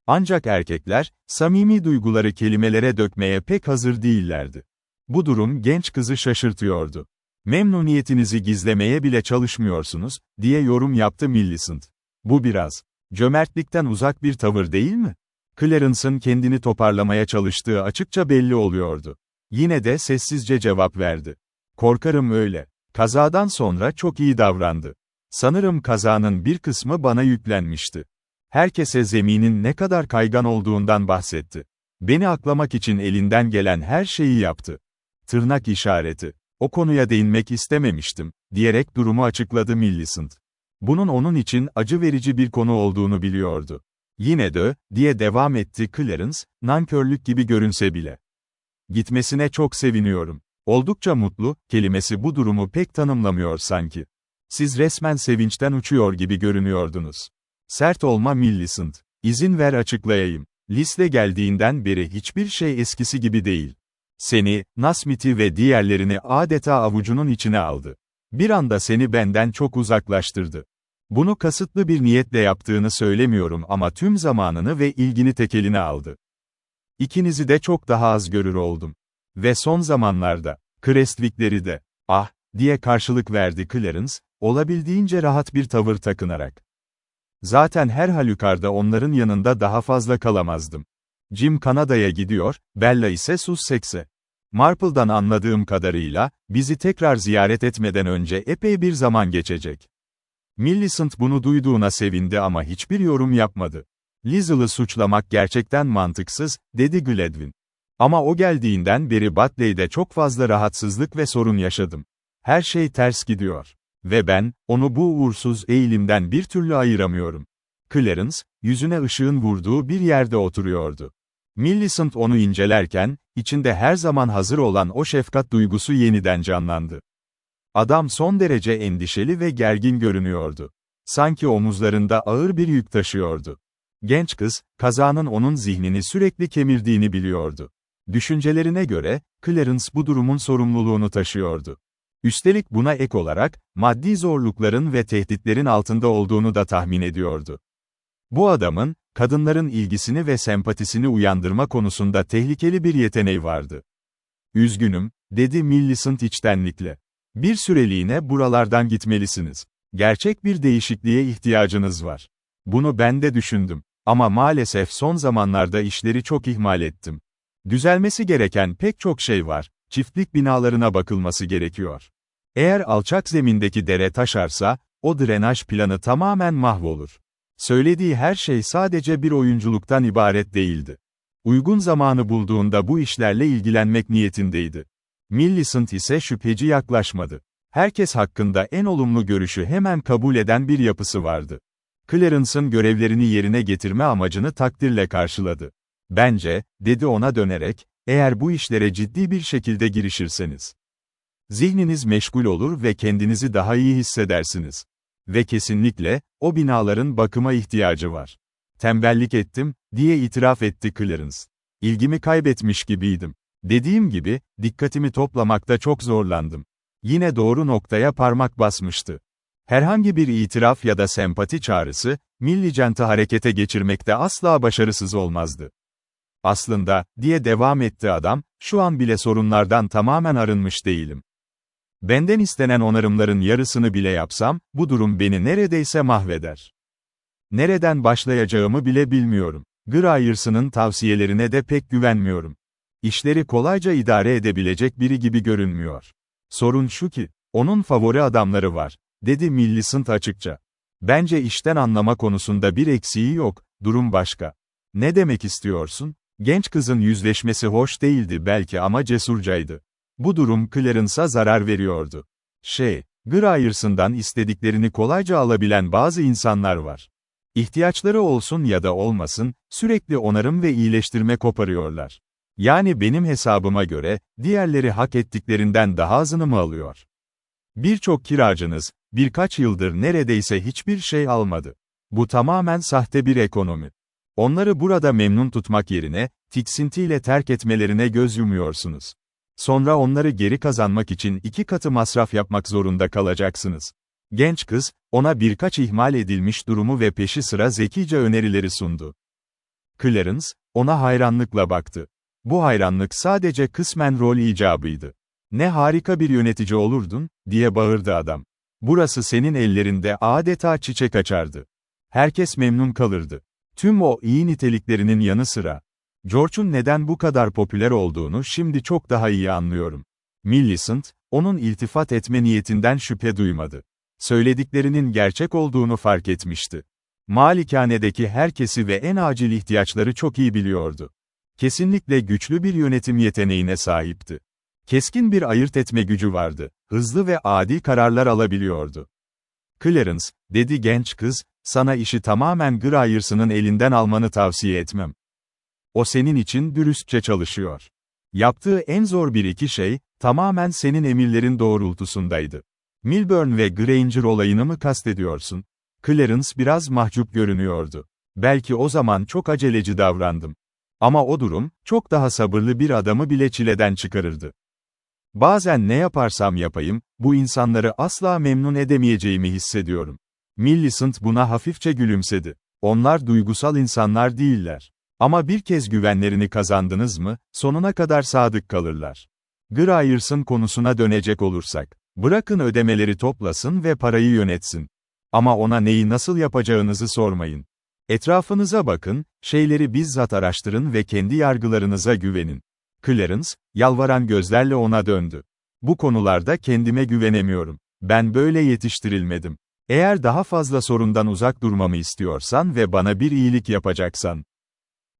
Ancak erkekler, samimi duyguları kelimelere dökmeye pek hazır değillerdi. Bu durum genç kızı şaşırtıyordu. Memnuniyetinizi gizlemeye bile çalışmıyorsunuz, diye yorum yaptı Millicent. Bu biraz cömertlikten uzak bir tavır değil mi? Clarence'ın kendini toparlamaya çalıştığı açıkça belli oluyordu. Yine de sessizce cevap verdi. Korkarım öyle. Kazadan sonra çok iyi davrandı. Sanırım kazanın bir kısmı bana yüklenmişti. Herkese zeminin ne kadar kaygan olduğundan bahsetti. Beni aklamak için elinden gelen her şeyi yaptı. Tırnak işareti. O konuya değinmek istememiştim, diyerek durumu açıkladı Millicent. Bunun onun için acı verici bir konu olduğunu biliyordu. Yine de, diye devam etti Clarence, nankörlük gibi görünse bile. Gitmesine çok seviniyorum. Oldukça mutlu, kelimesi bu durumu pek tanımlamıyor sanki. Siz resmen sevinçten uçuyor gibi görünüyordunuz. Sert olma Millicent. İzin ver açıklayayım. Liste geldiğinden beri hiçbir şey eskisi gibi değil. Seni, Nasmith'i ve diğerlerini adeta avucunun içine aldı. Bir anda seni benden çok uzaklaştırdı. Bunu kasıtlı bir niyetle yaptığını söylemiyorum ama tüm zamanını ve ilgini tek eline aldı. İkinizi de çok daha az görür oldum. Ve son zamanlarda, Crestwick'leri de, ah, diye karşılık verdi Clarence, olabildiğince rahat bir tavır takınarak. Zaten her halükarda onların yanında daha fazla kalamazdım. Jim Kanada'ya gidiyor, Bella ise Sussex'e. Marple'dan anladığım kadarıyla, bizi tekrar ziyaret etmeden önce epey bir zaman geçecek. Millicent bunu duyduğuna sevindi ama hiçbir yorum yapmadı. Lizel'ı suçlamak gerçekten mantıksız, dedi Gladwin. Ama o geldiğinden beri Batley'de çok fazla rahatsızlık ve sorun yaşadım. Her şey ters gidiyor. Ve ben, onu bu uğursuz eğilimden bir türlü ayıramıyorum. Clarence, yüzüne ışığın vurduğu bir yerde oturuyordu. Millicent onu incelerken, içinde her zaman hazır olan o şefkat duygusu yeniden canlandı. Adam son derece endişeli ve gergin görünüyordu. Sanki omuzlarında ağır bir yük taşıyordu. Genç kız, kazanın onun zihnini sürekli kemirdiğini biliyordu. Düşüncelerine göre, Clarence bu durumun sorumluluğunu taşıyordu. Üstelik buna ek olarak, maddi zorlukların ve tehditlerin altında olduğunu da tahmin ediyordu. Bu adamın, kadınların ilgisini ve sempatisini uyandırma konusunda tehlikeli bir yeteneği vardı. Üzgünüm, dedi Millicent içtenlikle. Bir süreliğine buralardan gitmelisiniz. Gerçek bir değişikliğe ihtiyacınız var. Bunu ben de düşündüm. Ama maalesef son zamanlarda işleri çok ihmal ettim. Düzelmesi gereken pek çok şey var. Çiftlik binalarına bakılması gerekiyor. Eğer alçak zemindeki dere taşarsa, o drenaj planı tamamen mahvolur. Söylediği her şey sadece bir oyunculuktan ibaret değildi. Uygun zamanı bulduğunda bu işlerle ilgilenmek niyetindeydi. Millicent ise şüpheci yaklaşmadı. Herkes hakkında en olumlu görüşü hemen kabul eden bir yapısı vardı. Clarence'ın görevlerini yerine getirme amacını takdirle karşıladı. Bence, dedi ona dönerek, eğer bu işlere ciddi bir şekilde girişirseniz, zihniniz meşgul olur ve kendinizi daha iyi hissedersiniz. Ve kesinlikle, o binaların bakıma ihtiyacı var. Tembellik ettim, diye itiraf etti Clarence. İlgimi kaybetmiş gibiydim. Dediğim gibi, dikkatimi toplamakta çok zorlandım. Yine doğru noktaya parmak basmıştı. Herhangi bir itiraf ya da sempati çağrısı, Millicent'i harekete geçirmekte asla başarısız olmazdı. Aslında, diye devam etti adam, şu an bile sorunlardan tamamen arınmış değilim. Benden istenen onarımların yarısını bile yapsam, bu durum beni neredeyse mahveder. Nereden başlayacağımı bile bilmiyorum. Gryers'ın tavsiyelerine de pek güvenmiyorum. İşleri kolayca idare edebilecek biri gibi görünmüyor. Sorun şu ki, onun favori adamları var, dedi Millicent açıkça. Bence işten anlama konusunda bir eksiği yok, durum başka. Ne demek istiyorsun? Genç kızın yüzleşmesi hoş değildi belki ama cesurcaydı. Bu durum Clarence'a zarar veriyordu. Gryers'ından istediklerini kolayca alabilen bazı insanlar var. İhtiyaçları olsun ya da olmasın, sürekli onarım ve iyileştirme koparıyorlar. Yani benim hesabıma göre, diğerleri hak ettiklerinden daha azını mı alıyor? Birçok kiracınız, birkaç yıldır neredeyse hiçbir şey almadı. Bu tamamen sahte bir ekonomi. Onları burada memnun tutmak yerine, tiksintiyle terk etmelerine göz yumuyorsunuz. Sonra onları geri kazanmak için 2 katı masraf yapmak zorunda kalacaksınız. Genç kız, ona birkaç ihmal edilmiş durumu ve peşi sıra zekice önerileri sundu. Clarence, ona hayranlıkla baktı. Bu hayranlık sadece kısmen rol icabıydı. Ne harika bir yönetici olurdun, diye bağırdı adam. Burası senin ellerinde adeta çiçek açardı. Herkes memnun kalırdı. Tüm o iyi niteliklerinin yanı sıra, George'un neden bu kadar popüler olduğunu şimdi çok daha iyi anlıyorum. Millicent, onun iltifat etme niyetinden şüphe duymadı. Söylediklerinin gerçek olduğunu fark etmişti. Malikanedeki herkesi ve en acil ihtiyaçları çok iyi biliyordu. Kesinlikle güçlü bir yönetim yeteneğine sahipti. Keskin bir ayırt etme gücü vardı. Hızlı ve adil kararlar alabiliyordu. Clarence, dedi genç kız, sana işi tamamen Gryers'ın elinden almanı tavsiye etmem. O senin için dürüstçe çalışıyor. Yaptığı en zor bir iki şey, tamamen senin emirlerin doğrultusundaydı. Milburn ve Granger olayını mı kastediyorsun? Clarence biraz mahcup görünüyordu. Belki o zaman çok aceleci davrandım. Ama o durum, çok daha sabırlı bir adamı bile çileden çıkarırdı. Bazen ne yaparsam yapayım, bu insanları asla memnun edemeyeceğimi hissediyorum. Millicent buna hafifçe gülümsedi. Onlar duygusal insanlar değiller. Ama bir kez güvenlerini kazandınız mı, sonuna kadar sadık kalırlar. Gryers'ın konusuna dönecek olursak, bırakın ödemeleri toplasın ve parayı yönetsin. Ama ona neyi nasıl yapacağınızı sormayın. Etrafınıza bakın, şeyleri bizzat araştırın ve kendi yargılarınıza güvenin. Clarence, yalvaran gözlerle ona döndü. Bu konularda kendime güvenemiyorum. Ben böyle yetiştirilmedim. Eğer daha fazla sorundan uzak durmamı istiyorsan ve bana bir iyilik yapacaksan,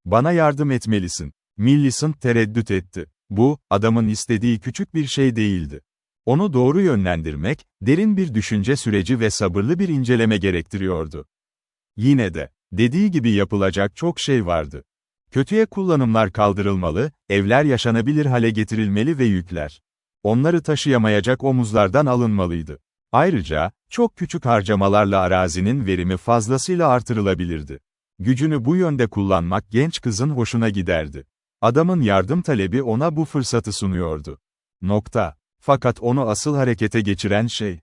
bana yardım etmelisin. Millicent tereddüt etti. Bu, adamın istediği küçük bir şey değildi. Onu doğru yönlendirmek, derin bir düşünce süreci ve sabırlı bir inceleme gerektiriyordu. Yine de, dediği gibi yapılacak çok şey vardı. Kötüye kullanımlar kaldırılmalı, evler yaşanabilir hale getirilmeli ve yükler, onları taşıyamayacak omuzlardan alınmalıydı. Ayrıca, çok küçük harcamalarla arazinin verimi fazlasıyla artırılabilirdi. Gücünü bu yönde kullanmak genç kızın hoşuna giderdi. Adamın yardım talebi ona bu fırsatı sunuyordu. Fakat onu asıl harekete geçiren şey,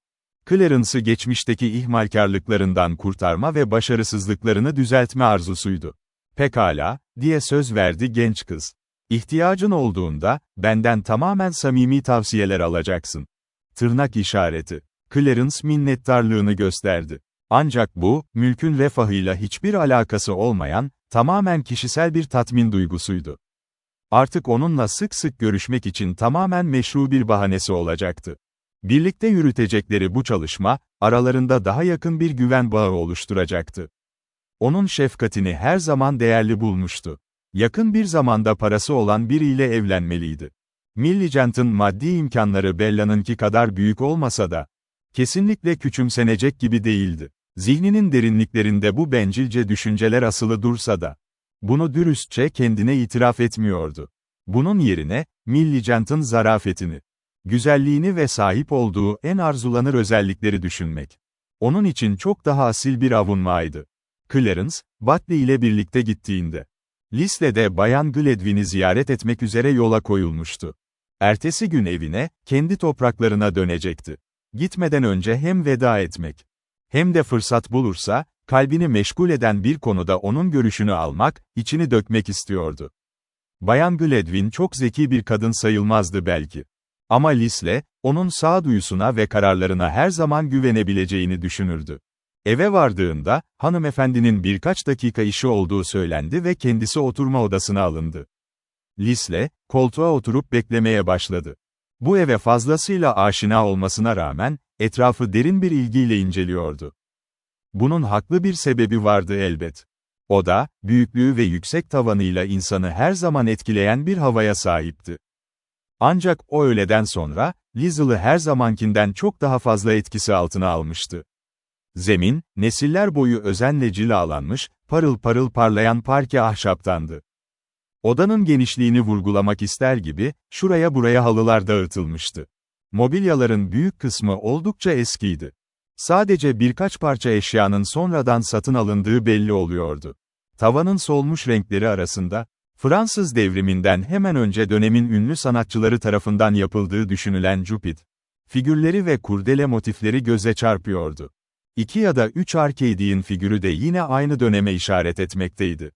Clarence'ı geçmişteki ihmalkarlıklarından kurtarma ve başarısızlıklarını düzeltme arzusuydu. Pekala, diye söz verdi genç kız. İhtiyacın olduğunda, benden tamamen samimi tavsiyeler alacaksın. Tırnak işareti. Clarence minnettarlığını gösterdi. Ancak bu, mülkün refahıyla hiçbir alakası olmayan, tamamen kişisel bir tatmin duygusuydu. Artık onunla sık sık görüşmek için tamamen meşru bir bahanesi olacaktı. Birlikte yürütecekleri bu çalışma, aralarında daha yakın bir güven bağı oluşturacaktı. Onun şefkatini her zaman değerli bulmuştu. Yakın bir zamanda parası olan biriyle evlenmeliydi. Millicent'ın maddi imkanları Bella'nınki kadar büyük olmasa da, kesinlikle küçümsenecek gibi değildi. Zihninin derinliklerinde bu bencilce düşünceler asılı dursa da, bunu dürüstçe kendine itiraf etmiyordu. Bunun yerine, Millicent'ın zarafetini, güzelliğini ve sahip olduğu en arzulanır özellikleri düşünmek, onun için çok daha asil bir avunmaydı. Clarence, Batley ile birlikte gittiğinde, Lisle'de Bayan Gladwyn'i ziyaret etmek üzere yola koyulmuştu. Ertesi gün evine, kendi topraklarına dönecekti. Gitmeden önce hem veda etmek, hem de fırsat bulursa, kalbini meşgul eden bir konuda onun görüşünü almak, içini dökmek istiyordu. Bayan Gladwyn çok zeki bir kadın sayılmazdı belki. Ama Lisle, onun sağduyusuna ve kararlarına her zaman güvenebileceğini düşünürdü. Eve vardığında, hanımefendinin birkaç dakika işi olduğu söylendi ve kendisi oturma odasına alındı. Lisle, koltuğa oturup beklemeye başladı. Bu eve fazlasıyla aşina olmasına rağmen, etrafı derin bir ilgiyle inceliyordu. Bunun haklı bir sebebi vardı elbet. Oda, büyüklüğü ve yüksek tavanıyla insanı her zaman etkileyen bir havaya sahipti. Ancak o öğleden sonra, Lizzie'lı her zamankinden çok daha fazla etkisi altına almıştı. Zemin, nesiller boyu özenle cilalanmış, parıl parıl parlayan parke ahşaptandı. Odanın genişliğini vurgulamak ister gibi, şuraya buraya halılar dağıtılmıştı. Mobilyaların büyük kısmı oldukça eskiydi. Sadece birkaç parça eşyanın sonradan satın alındığı belli oluyordu. Tavanın solmuş renkleri arasında, Fransız devriminden hemen önce dönemin ünlü sanatçıları tarafından yapıldığı düşünülen Cupid figürleri ve kurdele motifleri göze çarpıyordu. 2 ya da 3 Arcadian figürü de yine aynı döneme işaret etmekteydi.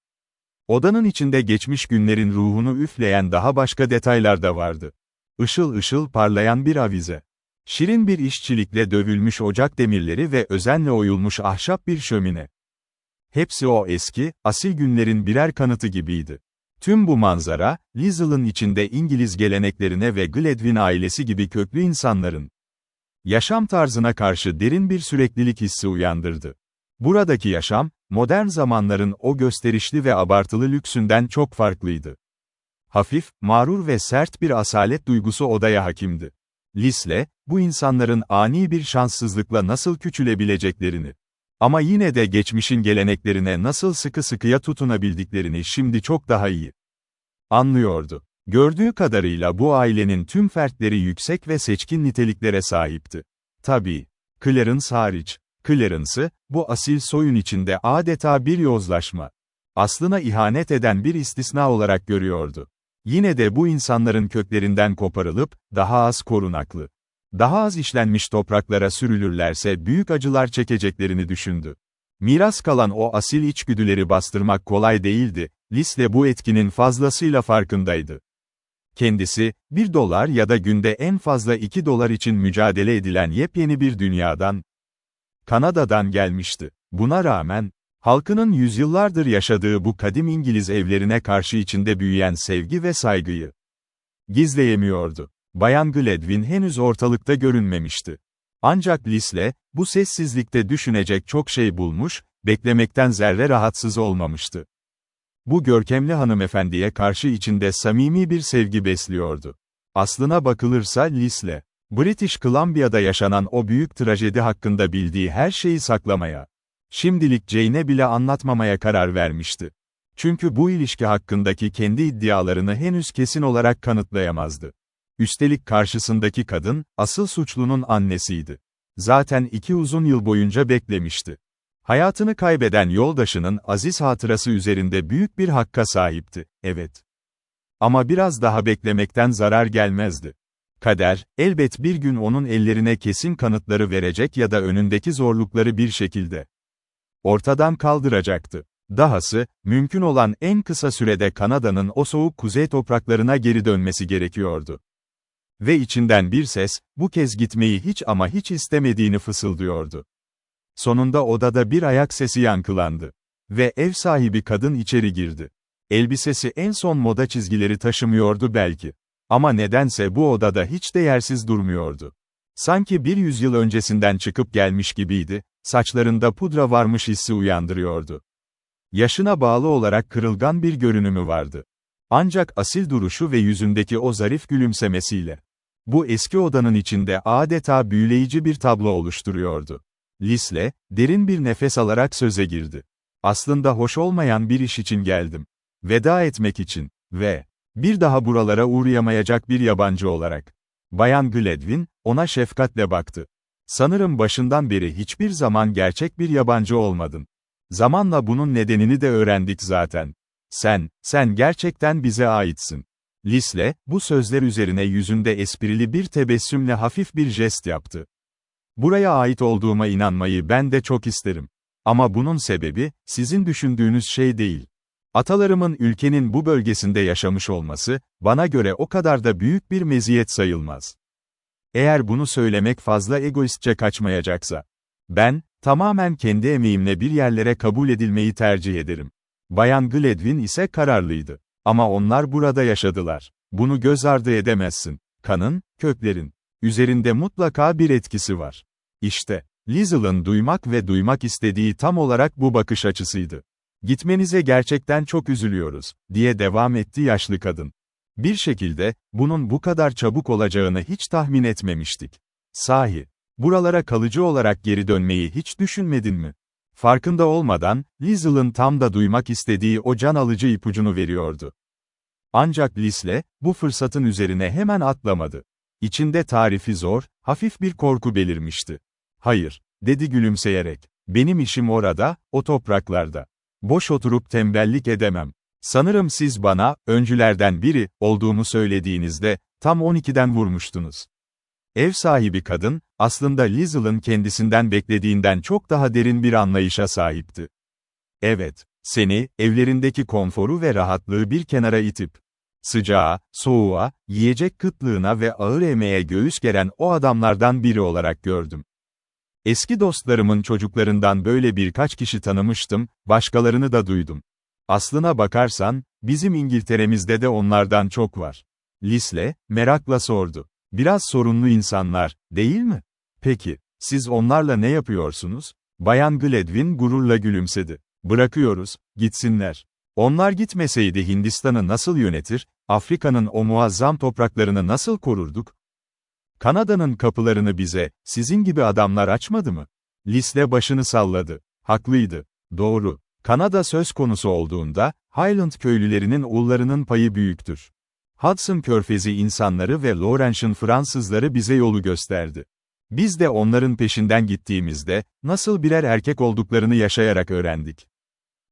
Odanın içinde geçmiş günlerin ruhunu üfleyen daha başka detaylar da vardı. Işıl ışıl parlayan bir avize. Şirin bir işçilikle dövülmüş ocak demirleri ve özenle oyulmuş ahşap bir şömine. Hepsi o eski, asil günlerin birer kanıtı gibiydi. Tüm bu manzara, Lizzie'ın içinde İngiliz geleneklerine ve Gladwyn ailesi gibi köklü insanların yaşam tarzına karşı derin bir süreklilik hissi uyandırdı. Buradaki yaşam, modern zamanların o gösterişli ve abartılı lüksünden çok farklıydı. Hafif, mağrur ve sert bir asalet duygusu odaya hakimdi. Lisle, bu insanların ani bir şanssızlıkla nasıl küçülebileceklerini Ama yine de geçmişin geleneklerine nasıl sıkı sıkıya tutunabildiklerini şimdi çok daha iyi anlıyordu. Gördüğü kadarıyla bu ailenin tüm fertleri yüksek ve seçkin niteliklere sahipti. Tabii, Clarence hariç. Clarence'ı, bu asil soyun içinde adeta bir yozlaşma, aslına ihanet eden bir istisna olarak görüyordu. Yine de bu insanların köklerinden koparılıp, daha az korunaklı, daha az işlenmiş topraklara sürülürlerse büyük acılar çekeceklerini düşündü. Miras kalan o asil içgüdüleri bastırmak kolay değildi, Lisle bu etkinin fazlasıyla farkındaydı. Kendisi, $1 ya da günde en fazla $2 için mücadele edilen yepyeni bir dünyadan, Kanada'dan gelmişti. Buna rağmen, halkının yüzyıllardır yaşadığı bu kadim İngiliz evlerine karşı içinde büyüyen sevgi ve saygıyı gizleyemiyordu. Bayan Gladwin henüz ortalıkta görünmemişti. Ancak Lisle, bu sessizlikte düşünecek çok şey bulmuş, beklemekten zerre rahatsız olmamıştı. Bu görkemli hanımefendiye karşı içinde samimi bir sevgi besliyordu. Aslına bakılırsa Lisle, British Columbia'da yaşanan o büyük trajedi hakkında bildiği her şeyi saklamaya, şimdilik Jane'e bile anlatmamaya karar vermişti. Çünkü bu ilişki hakkındaki kendi iddialarını henüz kesin olarak kanıtlayamazdı. Üstelik karşısındaki kadın, asıl suçlunun annesiydi. Zaten 2 uzun yıl boyunca beklemişti. Hayatını kaybeden yoldaşının aziz hatırası üzerinde büyük bir hakka sahipti, evet. Ama biraz daha beklemekten zarar gelmezdi. Kader, elbet bir gün onun ellerine kesin kanıtları verecek ya da önündeki zorlukları bir şekilde ortadan kaldıracaktı. Dahası, mümkün olan en kısa sürede Kanada'nın o soğuk kuzey topraklarına geri dönmesi gerekiyordu. Ve içinden bir ses, bu kez gitmeyi hiç ama hiç istemediğini fısıldıyordu. Sonunda odada bir ayak sesi yankılandı. Ve ev sahibi kadın içeri girdi. Elbisesi en son moda çizgileri taşımıyordu belki. Ama nedense bu odada hiç değersiz durmuyordu. Sanki bir yüzyıl öncesinden çıkıp gelmiş gibiydi, saçlarında pudra varmış hissi uyandırıyordu. Yaşına bağlı olarak kırılgan bir görünümü vardı. Ancak asil duruşu ve yüzündeki o zarif gülümsemesiyle, bu eski odanın içinde adeta büyüleyici bir tablo oluşturuyordu. Lisle, derin bir nefes alarak söze girdi. Aslında hoş olmayan bir iş için geldim. Veda etmek için ve bir daha buralara uğrayamayacak bir yabancı olarak. Bayan Gladwin, ona şefkatle baktı. Sanırım başından beri hiçbir zaman gerçek bir yabancı olmadın. Zamanla bunun nedenini de öğrendik zaten. Sen gerçekten bize aitsin. Lisle, bu sözler üzerine yüzünde esprili bir tebessümle hafif bir jest yaptı. Buraya ait olduğuma inanmayı ben de çok isterim. Ama bunun sebebi, sizin düşündüğünüz şey değil. Atalarımın ülkenin bu bölgesinde yaşamış olması, bana göre o kadar da büyük bir meziyet sayılmaz. Eğer bunu söylemek fazla egoistçe kaçmayacaksa, ben, tamamen kendi emeğimle bir yerlere kabul edilmeyi tercih ederim. Bayan Gladwin ise kararlıydı. Ama onlar burada yaşadılar. Bunu göz ardı edemezsin. Kanın, köklerin üzerinde mutlaka bir etkisi var. İşte, Liesl'ın duymak istediği tam olarak bu bakış açısıydı. Gitmenize gerçekten çok üzülüyoruz, diye devam etti yaşlı kadın. Bir şekilde, bunun bu kadar çabuk olacağını hiç tahmin etmemiştik. Sahi, buralara kalıcı olarak geri dönmeyi hiç düşünmedin mi? Farkında olmadan, Liesl'ın tam da duymak istediği o can alıcı ipucunu veriyordu. Ancak Lisle, bu fırsatın üzerine hemen atlamadı. İçinde tarifi zor, hafif bir korku belirmişti. Hayır, dedi gülümseyerek. Benim işim orada, o topraklarda. Boş oturup tembellik edemem. Sanırım siz bana, öncülerden biri, olduğumu söylediğinizde, tam 12'den vurmuştunuz. Ev sahibi kadın, aslında Liesl'ın kendisinden beklediğinden çok daha derin bir anlayışa sahipti. Evet, seni, evlerindeki konforu ve rahatlığı bir kenara itip, sıcağa, soğuğa, yiyecek kıtlığına ve ağır emeğe göğüs geren o adamlardan biri olarak gördüm. Eski dostlarımın çocuklarından böyle birkaç kişi tanımıştım, başkalarını da duydum. Aslına bakarsan, bizim İngiltere'mizde de onlardan çok var. Lisle, merakla sordu. Biraz sorunlu insanlar, değil mi? Peki, siz onlarla ne yapıyorsunuz? Bayan Gladwin gururla gülümsedi. Bırakıyoruz, gitsinler. Onlar gitmeseydi Hindistan'ı nasıl yönetir, Afrika'nın o muazzam topraklarını nasıl korurduk? Kanada'nın kapılarını bize, sizin gibi adamlar açmadı mı? Lisle başını salladı. Haklıydı. Doğru. Kanada söz konusu olduğunda, Highland köylülerinin oğullarının payı büyüktür. Hudson Körfezi insanları ve Laurentian Fransızları bize yolu gösterdi. Biz de onların peşinden gittiğimizde, nasıl birer erkek olduklarını yaşayarak öğrendik.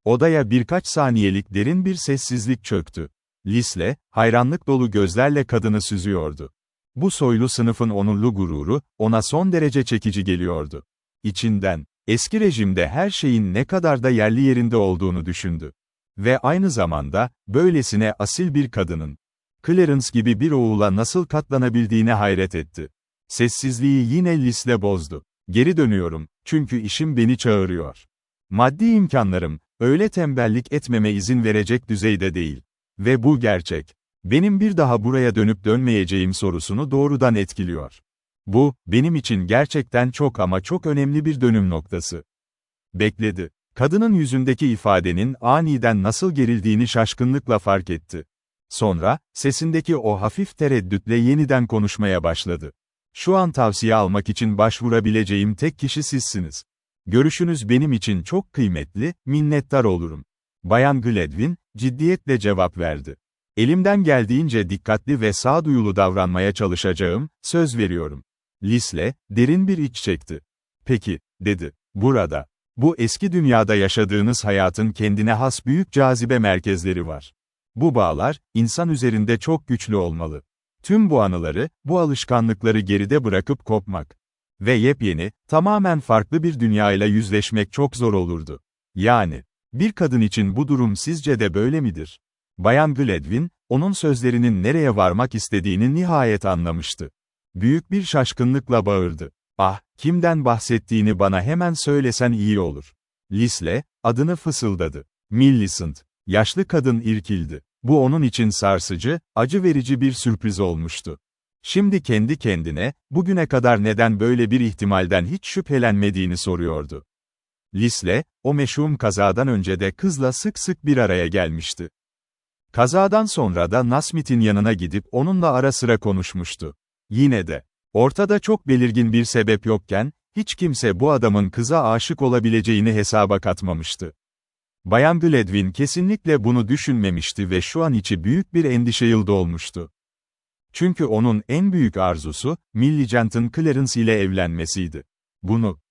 Odaya birkaç saniyelik derin bir sessizlik çöktü. Lisle, hayranlık dolu gözlerle kadını süzüyordu. Bu soylu sınıfın onurlu gururu, ona son derece çekici geliyordu. İçinden, eski rejimde her şeyin ne kadar da yerli yerinde olduğunu düşündü. Ve aynı zamanda, böylesine asil bir kadının, Clarence gibi bir oğula nasıl katlanabildiğine hayret etti. Sessizliği yine Lisle bozdu. Geri dönüyorum, çünkü işim beni çağırıyor. Maddi imkanlarım, öyle tembellik etmeme izin verecek düzeyde değil. Ve bu gerçek, benim bir daha buraya dönüp dönmeyeceğim sorusunu doğrudan etkiliyor. Bu, benim için gerçekten çok ama çok önemli bir dönüm noktası. Bekledi. Kadının yüzündeki ifadenin aniden nasıl gerildiğini şaşkınlıkla fark etti. Sonra, sesindeki o hafif tereddütle yeniden konuşmaya başladı. Şu an tavsiye almak için başvurabileceğim tek kişi sizsiniz. Görüşünüz benim için çok kıymetli, minnettar olurum. Bayan Gladwin, ciddiyetle cevap verdi. Elimden geldiğince dikkatli ve sağduyulu davranmaya çalışacağım, söz veriyorum. Lisle, derin bir iç çekti. Peki, dedi. Burada, bu eski dünyada yaşadığınız hayatın kendine has büyük cazibe merkezleri var. Bu bağlar, insan üzerinde çok güçlü olmalı. Tüm bu anıları, bu alışkanlıkları geride bırakıp kopmak ve yepyeni, tamamen farklı bir dünyayla yüzleşmek çok zor olurdu. Yani, bir kadın için bu durum sizce de böyle midir? Bayan Gladwin, onun sözlerinin nereye varmak istediğini nihayet anlamıştı. Büyük bir şaşkınlıkla bağırdı. Ah, kimden bahsettiğini bana hemen söylesen iyi olur. Lisle, adını fısıldadı. Millicent. Yaşlı kadın irkildi. Bu onun için sarsıcı, acı verici bir sürpriz olmuştu. Şimdi kendi kendine, bugüne kadar neden böyle bir ihtimalden hiç şüphelenmediğini soruyordu. Lisle, o meşhum kazadan önce de kızla sık sık bir araya gelmişti. Kazadan sonra da Nasmith'in yanına gidip onunla ara sıra konuşmuştu. Yine de, ortada çok belirgin bir sebep yokken, hiç kimse bu adamın kıza aşık olabileceğini hesaba katmamıştı. Bayan Gladwin kesinlikle bunu düşünmemişti ve şu an içi büyük bir endişeyle dolmuştu. Çünkü onun en büyük arzusu, Millicent'ın Clarence ile evlenmesiydi.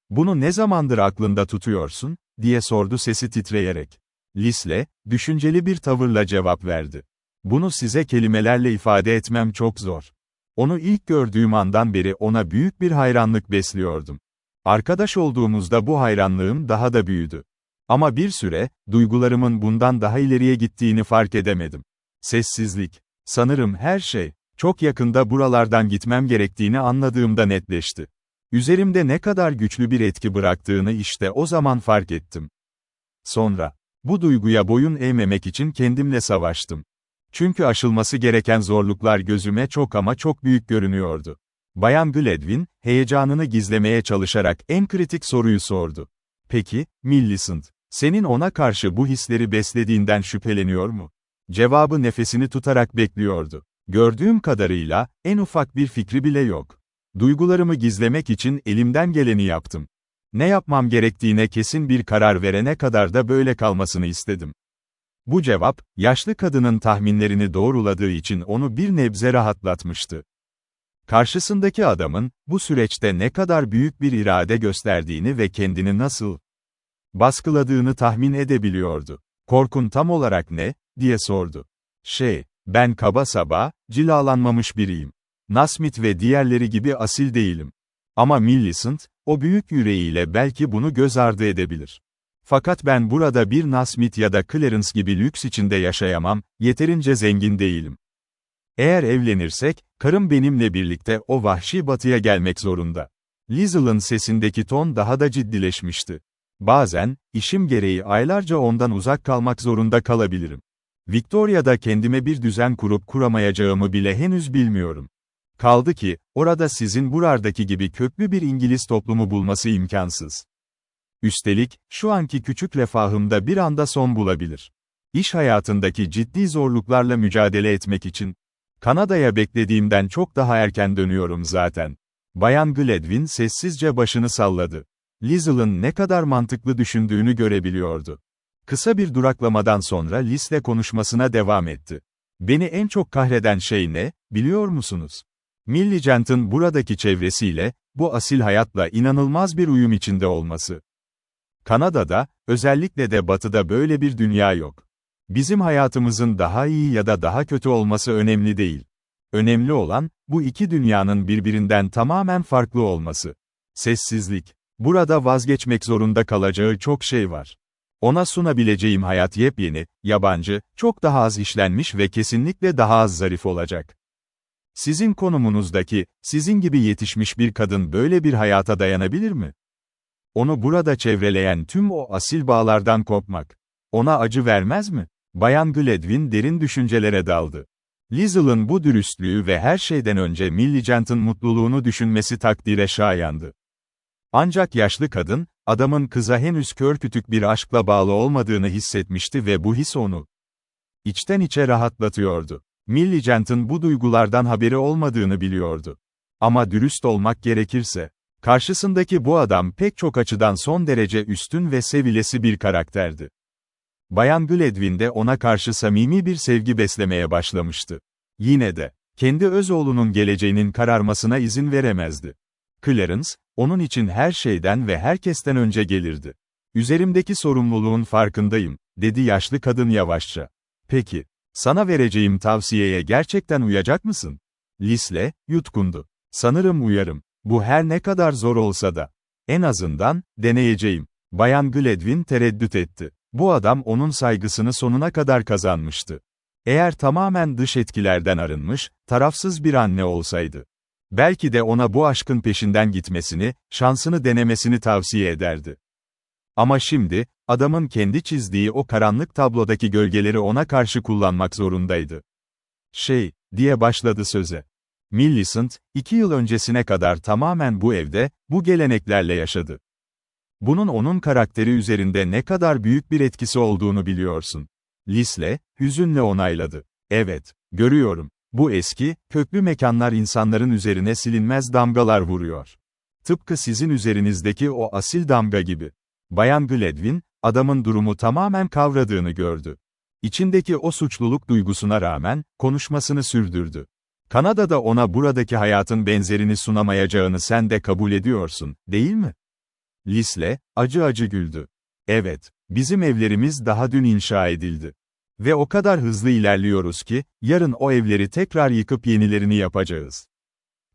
Bunu ne zamandır aklında tutuyorsun, diye sordu sesi titreyerek. Lisle, düşünceli bir tavırla cevap verdi. Bunu size kelimelerle ifade etmem çok zor. Onu ilk gördüğüm andan beri ona büyük bir hayranlık besliyordum. Arkadaş olduğumuzda bu hayranlığım daha da büyüdü. Ama bir süre, duygularımın bundan daha ileriye gittiğini fark edemedim. Sessizlik. Sanırım her şey, çok yakında buralardan gitmem gerektiğini anladığımda netleşti. Üzerimde ne kadar güçlü bir etki bıraktığını işte o zaman fark ettim. Sonra, bu duyguya boyun eğmemek için kendimle savaştım. Çünkü aşılması gereken zorluklar gözüme çok ama çok büyük görünüyordu. Bayan Gladwin, heyecanını gizlemeye çalışarak en kritik soruyu sordu. Peki, Millicent, senin ona karşı bu hisleri beslediğinden şüpheleniyor mu? Cevabı nefesini tutarak bekliyordu. Gördüğüm kadarıyla, en ufak bir fikri bile yok. Duygularımı gizlemek için elimden geleni yaptım. Ne yapmam gerektiğine kesin bir karar verene kadar da böyle kalmasını istedim. Bu cevap, yaşlı kadının tahminlerini doğruladığı için onu bir nebze rahatlatmıştı. Karşısındaki adamın, bu süreçte ne kadar büyük bir irade gösterdiğini ve kendini nasıl baskıladığını tahmin edebiliyordu. Korkun tam olarak ne, diye sordu. Ben kaba saba, cilalanmamış biriyim. Nasmith ve diğerleri gibi asil değilim. Ama Millicent, o büyük yüreğiyle belki bunu göz ardı edebilir. Fakat ben burada bir Nasmith ya da Clarence gibi lüks içinde yaşayamam, yeterince zengin değilim. Eğer evlenirsek, karım benimle birlikte o vahşi batıya gelmek zorunda. Liesl'ın sesindeki ton daha da ciddileşmişti. Bazen, işim gereği aylarca ondan uzak kalmak zorunda kalabilirim. Victoria'da kendime bir düzen kurup kuramayacağımı bile henüz bilmiyorum. Kaldı ki, orada sizin buradaki gibi köklü bir İngiliz toplumu bulması imkansız. Üstelik, şu anki küçük refahımda bir anda son bulabilir. İş hayatındaki ciddi zorluklarla mücadele etmek için, Kanada'ya beklediğimden çok daha erken dönüyorum zaten. Bayan Gladwin sessizce başını salladı. Liesl'ın ne kadar mantıklı düşündüğünü görebiliyordu. Kısa bir duraklamadan sonra Lis'le konuşmasına devam etti. Beni en çok kahreden şey ne, biliyor musunuz? Millicent'ın buradaki çevresiyle, bu asil hayatla inanılmaz bir uyum içinde olması. Kanada'da, özellikle de Batı'da böyle bir dünya yok. Bizim hayatımızın daha iyi ya da daha kötü olması önemli değil. Önemli olan, bu iki dünyanın birbirinden tamamen farklı olması. Sessizlik. Burada vazgeçmek zorunda kalacağı çok şey var. Ona sunabileceğim hayat yepyeni, yabancı, çok daha az işlenmiş ve kesinlikle daha az zarif olacak. Sizin konumunuzdaki, sizin gibi yetişmiş bir kadın böyle bir hayata dayanabilir mi? Onu burada çevreleyen tüm o asil bağlardan kopmak, ona acı vermez mi? Bayan Gladwin derin düşüncelere daldı. Liesl'ın bu dürüstlüğü ve her şeyden önce Millicent'ın mutluluğunu düşünmesi takdire şayandı. Ancak yaşlı kadın, adamın kıza henüz kör kütük bir aşkla bağlı olmadığını hissetmişti ve bu his onu içten içe rahatlatıyordu. Millicent'ın bu duygulardan haberi olmadığını biliyordu. Ama dürüst olmak gerekirse, karşısındaki bu adam pek çok açıdan son derece üstün ve sevilesi bir karakterdi. Bayan Gladwin de ona karşı samimi bir sevgi beslemeye başlamıştı. Yine de, kendi öz oğlunun geleceğinin kararmasına izin veremezdi. Clarence, onun için her şeyden ve herkesten önce gelirdi. "Üzerimdeki sorumluluğun farkındayım," dedi yaşlı kadın yavaşça. "Peki, sana vereceğim tavsiyeye gerçekten uyacak mısın?" Lisle, yutkundu. "Sanırım uyarım. Bu her ne kadar zor olsa da. En azından, deneyeceğim." Bayan Gladwin tereddüt etti. Bu adam onun saygısını sonuna kadar kazanmıştı. Eğer tamamen dış etkilerden arınmış, tarafsız bir anne olsaydı, belki de ona bu aşkın peşinden gitmesini, şansını denemesini tavsiye ederdi. Ama şimdi, adamın kendi çizdiği o karanlık tablodaki gölgeleri ona karşı kullanmak zorundaydı. Diye başladı söze. Millicent, 2 yıl öncesine kadar tamamen bu evde, bu geleneklerle yaşadı. Bunun onun karakteri üzerinde ne kadar büyük bir etkisi olduğunu biliyorsun. Lisle, hüzünle onayladı. "Evet, görüyorum. Bu eski, köklü mekanlar insanların üzerine silinmez damgalar vuruyor. Tıpkı sizin üzerinizdeki o asil damga gibi." Bayan Gladwin, adamın durumu tamamen kavradığını gördü. İçindeki o suçluluk duygusuna rağmen, konuşmasını sürdürdü. "Kanada'da ona buradaki hayatın benzerini sunamayacağını sen de kabul ediyorsun, değil mi?" Lisle, acı acı güldü. "Evet, bizim evlerimiz daha dün inşa edildi. Ve o kadar hızlı ilerliyoruz ki, yarın o evleri tekrar yıkıp yenilerini yapacağız.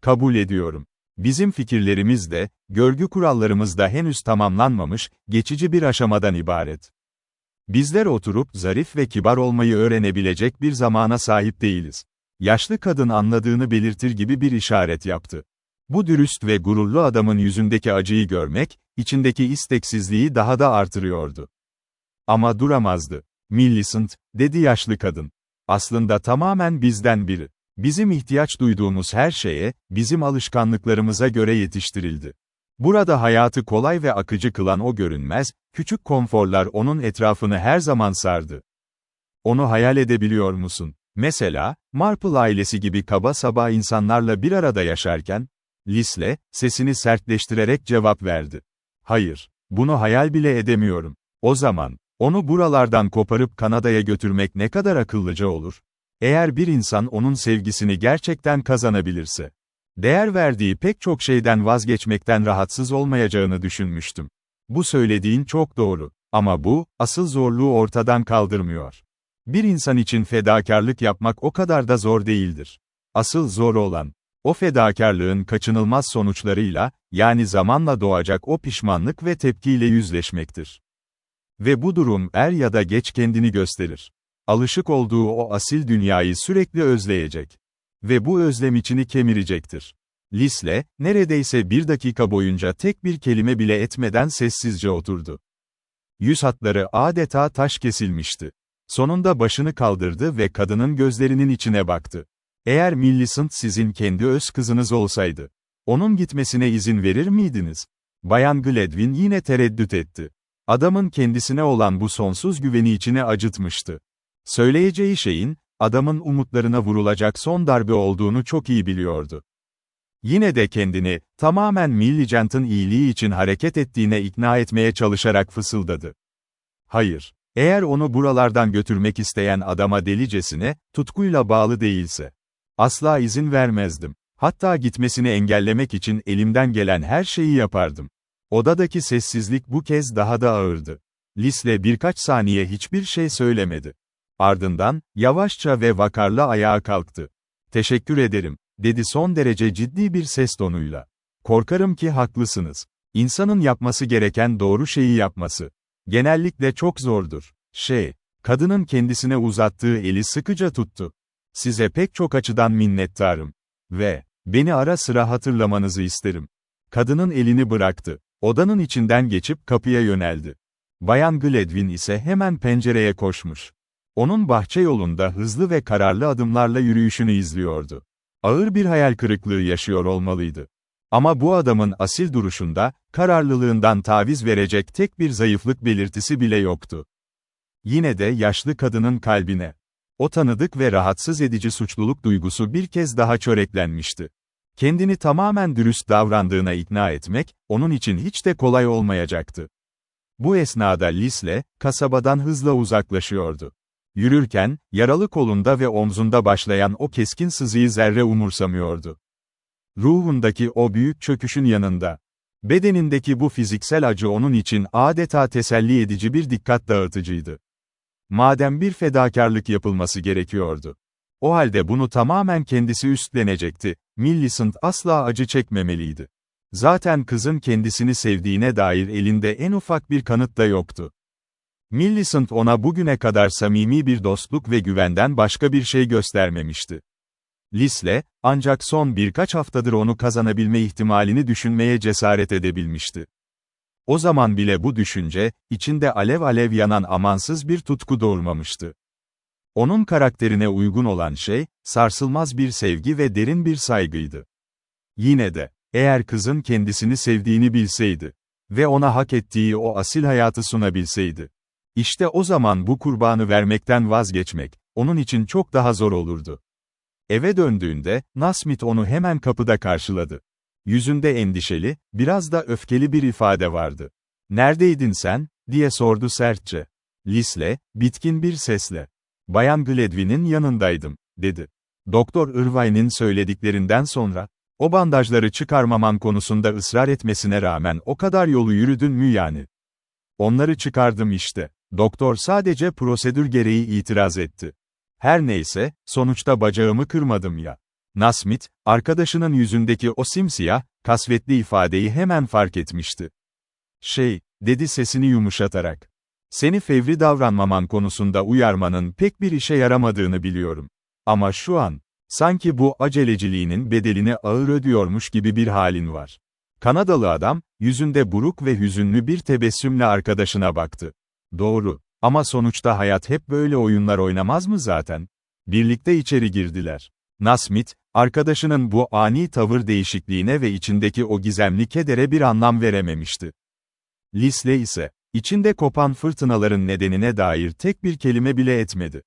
Kabul ediyorum. Bizim fikirlerimiz de, görgü kurallarımız da henüz tamamlanmamış, geçici bir aşamadan ibaret. Bizler oturup zarif ve kibar olmayı öğrenebilecek bir zamana sahip değiliz." Yaşlı kadın anladığını belirtir gibi bir işaret yaptı. Bu dürüst ve gururlu adamın yüzündeki acıyı görmek, içindeki isteksizliği daha da artırıyordu. "Ama duramazdı. Millicent," dedi yaşlı kadın. "Aslında tamamen bizden biri. Bizim ihtiyaç duyduğumuz her şeye, bizim alışkanlıklarımıza göre yetiştirildi. Burada hayatı kolay ve akıcı kılan o görünmez, küçük konforlar onun etrafını her zaman sardı. Onu hayal edebiliyor musun? Mesela, Marple ailesi gibi kaba saba insanlarla bir arada yaşarken?" Lisle, sesini sertleştirerek cevap verdi. "Hayır, bunu hayal bile edemiyorum. O zaman, onu buralardan koparıp Kanada'ya götürmek ne kadar akıllıca olur? Eğer bir insan onun sevgisini gerçekten kazanabilirse, değer verdiği pek çok şeyden vazgeçmekten rahatsız olmayacağını düşünmüştüm. Bu söylediğin çok doğru. Ama bu, asıl zorluğu ortadan kaldırmıyor. Bir insan için fedakarlık yapmak o kadar da zor değildir. Asıl zor olan, o fedakarlığın kaçınılmaz sonuçlarıyla, yani zamanla doğacak o pişmanlık ve tepkiyle yüzleşmektir. Ve bu durum er ya da geç kendini gösterir. Alışık olduğu o asil dünyayı sürekli özleyecek. Ve bu özlem içini kemirecektir." Lisle, neredeyse 1 dakika boyunca tek bir kelime bile etmeden sessizce oturdu. Yüz hatları adeta taş kesilmişti. Sonunda başını kaldırdı ve kadının gözlerinin içine baktı. "Eğer Millicent sizin kendi öz kızınız olsaydı, onun gitmesine izin verir miydiniz?" Bayan Gladwin yine tereddüt etti. Adamın kendisine olan bu sonsuz güveni içine acıtmıştı. Söyleyeceği şeyin, adamın umutlarına vurulacak son darbe olduğunu çok iyi biliyordu. Yine de kendini, tamamen Millicent'ın iyiliği için hareket ettiğine ikna etmeye çalışarak fısıldadı. Hayır. Eğer onu buralardan götürmek isteyen adama delicesine, tutkuyla bağlı değilse. Asla izin vermezdim. Hatta gitmesini engellemek için elimden gelen her şeyi yapardım. Odadaki sessizlik bu kez daha da ağırdı. Lisle birkaç saniye hiçbir şey söylemedi. Ardından, yavaşça ve vakarlı ayağa kalktı. "Teşekkür ederim," dedi son derece ciddi bir ses tonuyla. "Korkarım ki haklısınız. İnsanın yapması gereken doğru şeyi yapması. Genellikle çok zordur." Kadının kendisine uzattığı eli sıkıca tuttu. "Size pek çok açıdan minnettarım. Ve, beni ara sıra hatırlamanızı isterim." Kadının elini bıraktı. Odanın içinden geçip kapıya yöneldi. Bayan Gladwin ise hemen pencereye koşmuş. Onun bahçe yolunda hızlı ve kararlı adımlarla yürüyüşünü izliyordu. Ağır bir hayal kırıklığı yaşıyor olmalıydı. Ama bu adamın asil duruşunda, kararlılığından taviz verecek tek bir zayıflık belirtisi bile yoktu. Yine de yaşlı kadının kalbine, o tanıdık ve rahatsız edici suçluluk duygusu bir kez daha çöreklenmişti. Kendini tamamen dürüst davrandığına ikna etmek, onun için hiç de kolay olmayacaktı. Bu esnada Lisle, kasabadan hızla uzaklaşıyordu. Yürürken, yaralı kolunda ve omzunda başlayan o keskin sızıyı zerre umursamıyordu. Ruhundaki o büyük çöküşün yanında, bedenindeki bu fiziksel acı onun için adeta teselli edici bir dikkat dağıtıcıydı. Madem bir fedakarlık yapılması gerekiyordu, o halde bunu tamamen kendisi üstlenecekti. Millicent asla acı çekmemeliydi. Zaten kızın kendisini sevdiğine dair elinde en ufak bir kanıt da yoktu. Millicent ona bugüne kadar samimi bir dostluk ve güvenden başka bir şey göstermemişti. Lisle, ancak son birkaç haftadır onu kazanabilme ihtimalini düşünmeye cesaret edebilmişti. O zaman bile bu düşünce, içinde alev alev yanan amansız bir tutku doğurmamıştı. Onun karakterine uygun olan şey, sarsılmaz bir sevgi ve derin bir saygıydı. Yine de, eğer kızın kendisini sevdiğini bilseydi ve ona hak ettiği o asil hayatı sunabilseydi, işte o zaman bu kurbanı vermekten vazgeçmek, onun için çok daha zor olurdu. Eve döndüğünde, Nasmith onu hemen kapıda karşıladı. Yüzünde endişeli, biraz da öfkeli bir ifade vardı. "Neredeydin sen?" diye sordu sertçe. Lisle, bitkin bir sesle. "Bayan Gladwin'in yanındaydım," dedi. Doktor Irvine'in söylediklerinden sonra, o bandajları çıkarmaman konusunda ısrar etmesine rağmen o kadar yolu yürüdün mü yani? "Onları çıkardım işte." Doktor sadece prosedür gereği itiraz etti. "Her neyse, sonuçta bacağımı kırmadım ya." Nasmith, arkadaşının yüzündeki o simsiyah, kasvetli ifadeyi hemen fark etmişti. Dedi sesini yumuşatarak. "Seni fevri davranmaman konusunda uyarmanın pek bir işe yaramadığını biliyorum. Ama şu an, sanki bu aceleciliğinin bedelini ağır ödüyormuş gibi bir halin var." Kanadalı adam, yüzünde buruk ve hüzünlü bir tebessümle arkadaşına baktı. "Doğru. Ama sonuçta hayat hep böyle oyunlar oynamaz mı zaten?" Birlikte içeri girdiler. Nasmith, arkadaşının bu ani tavır değişikliğine ve içindeki o gizemli kedere bir anlam verememişti. Lisle ise, içinde kopan fırtınaların nedenine dair tek bir kelime bile etmedi.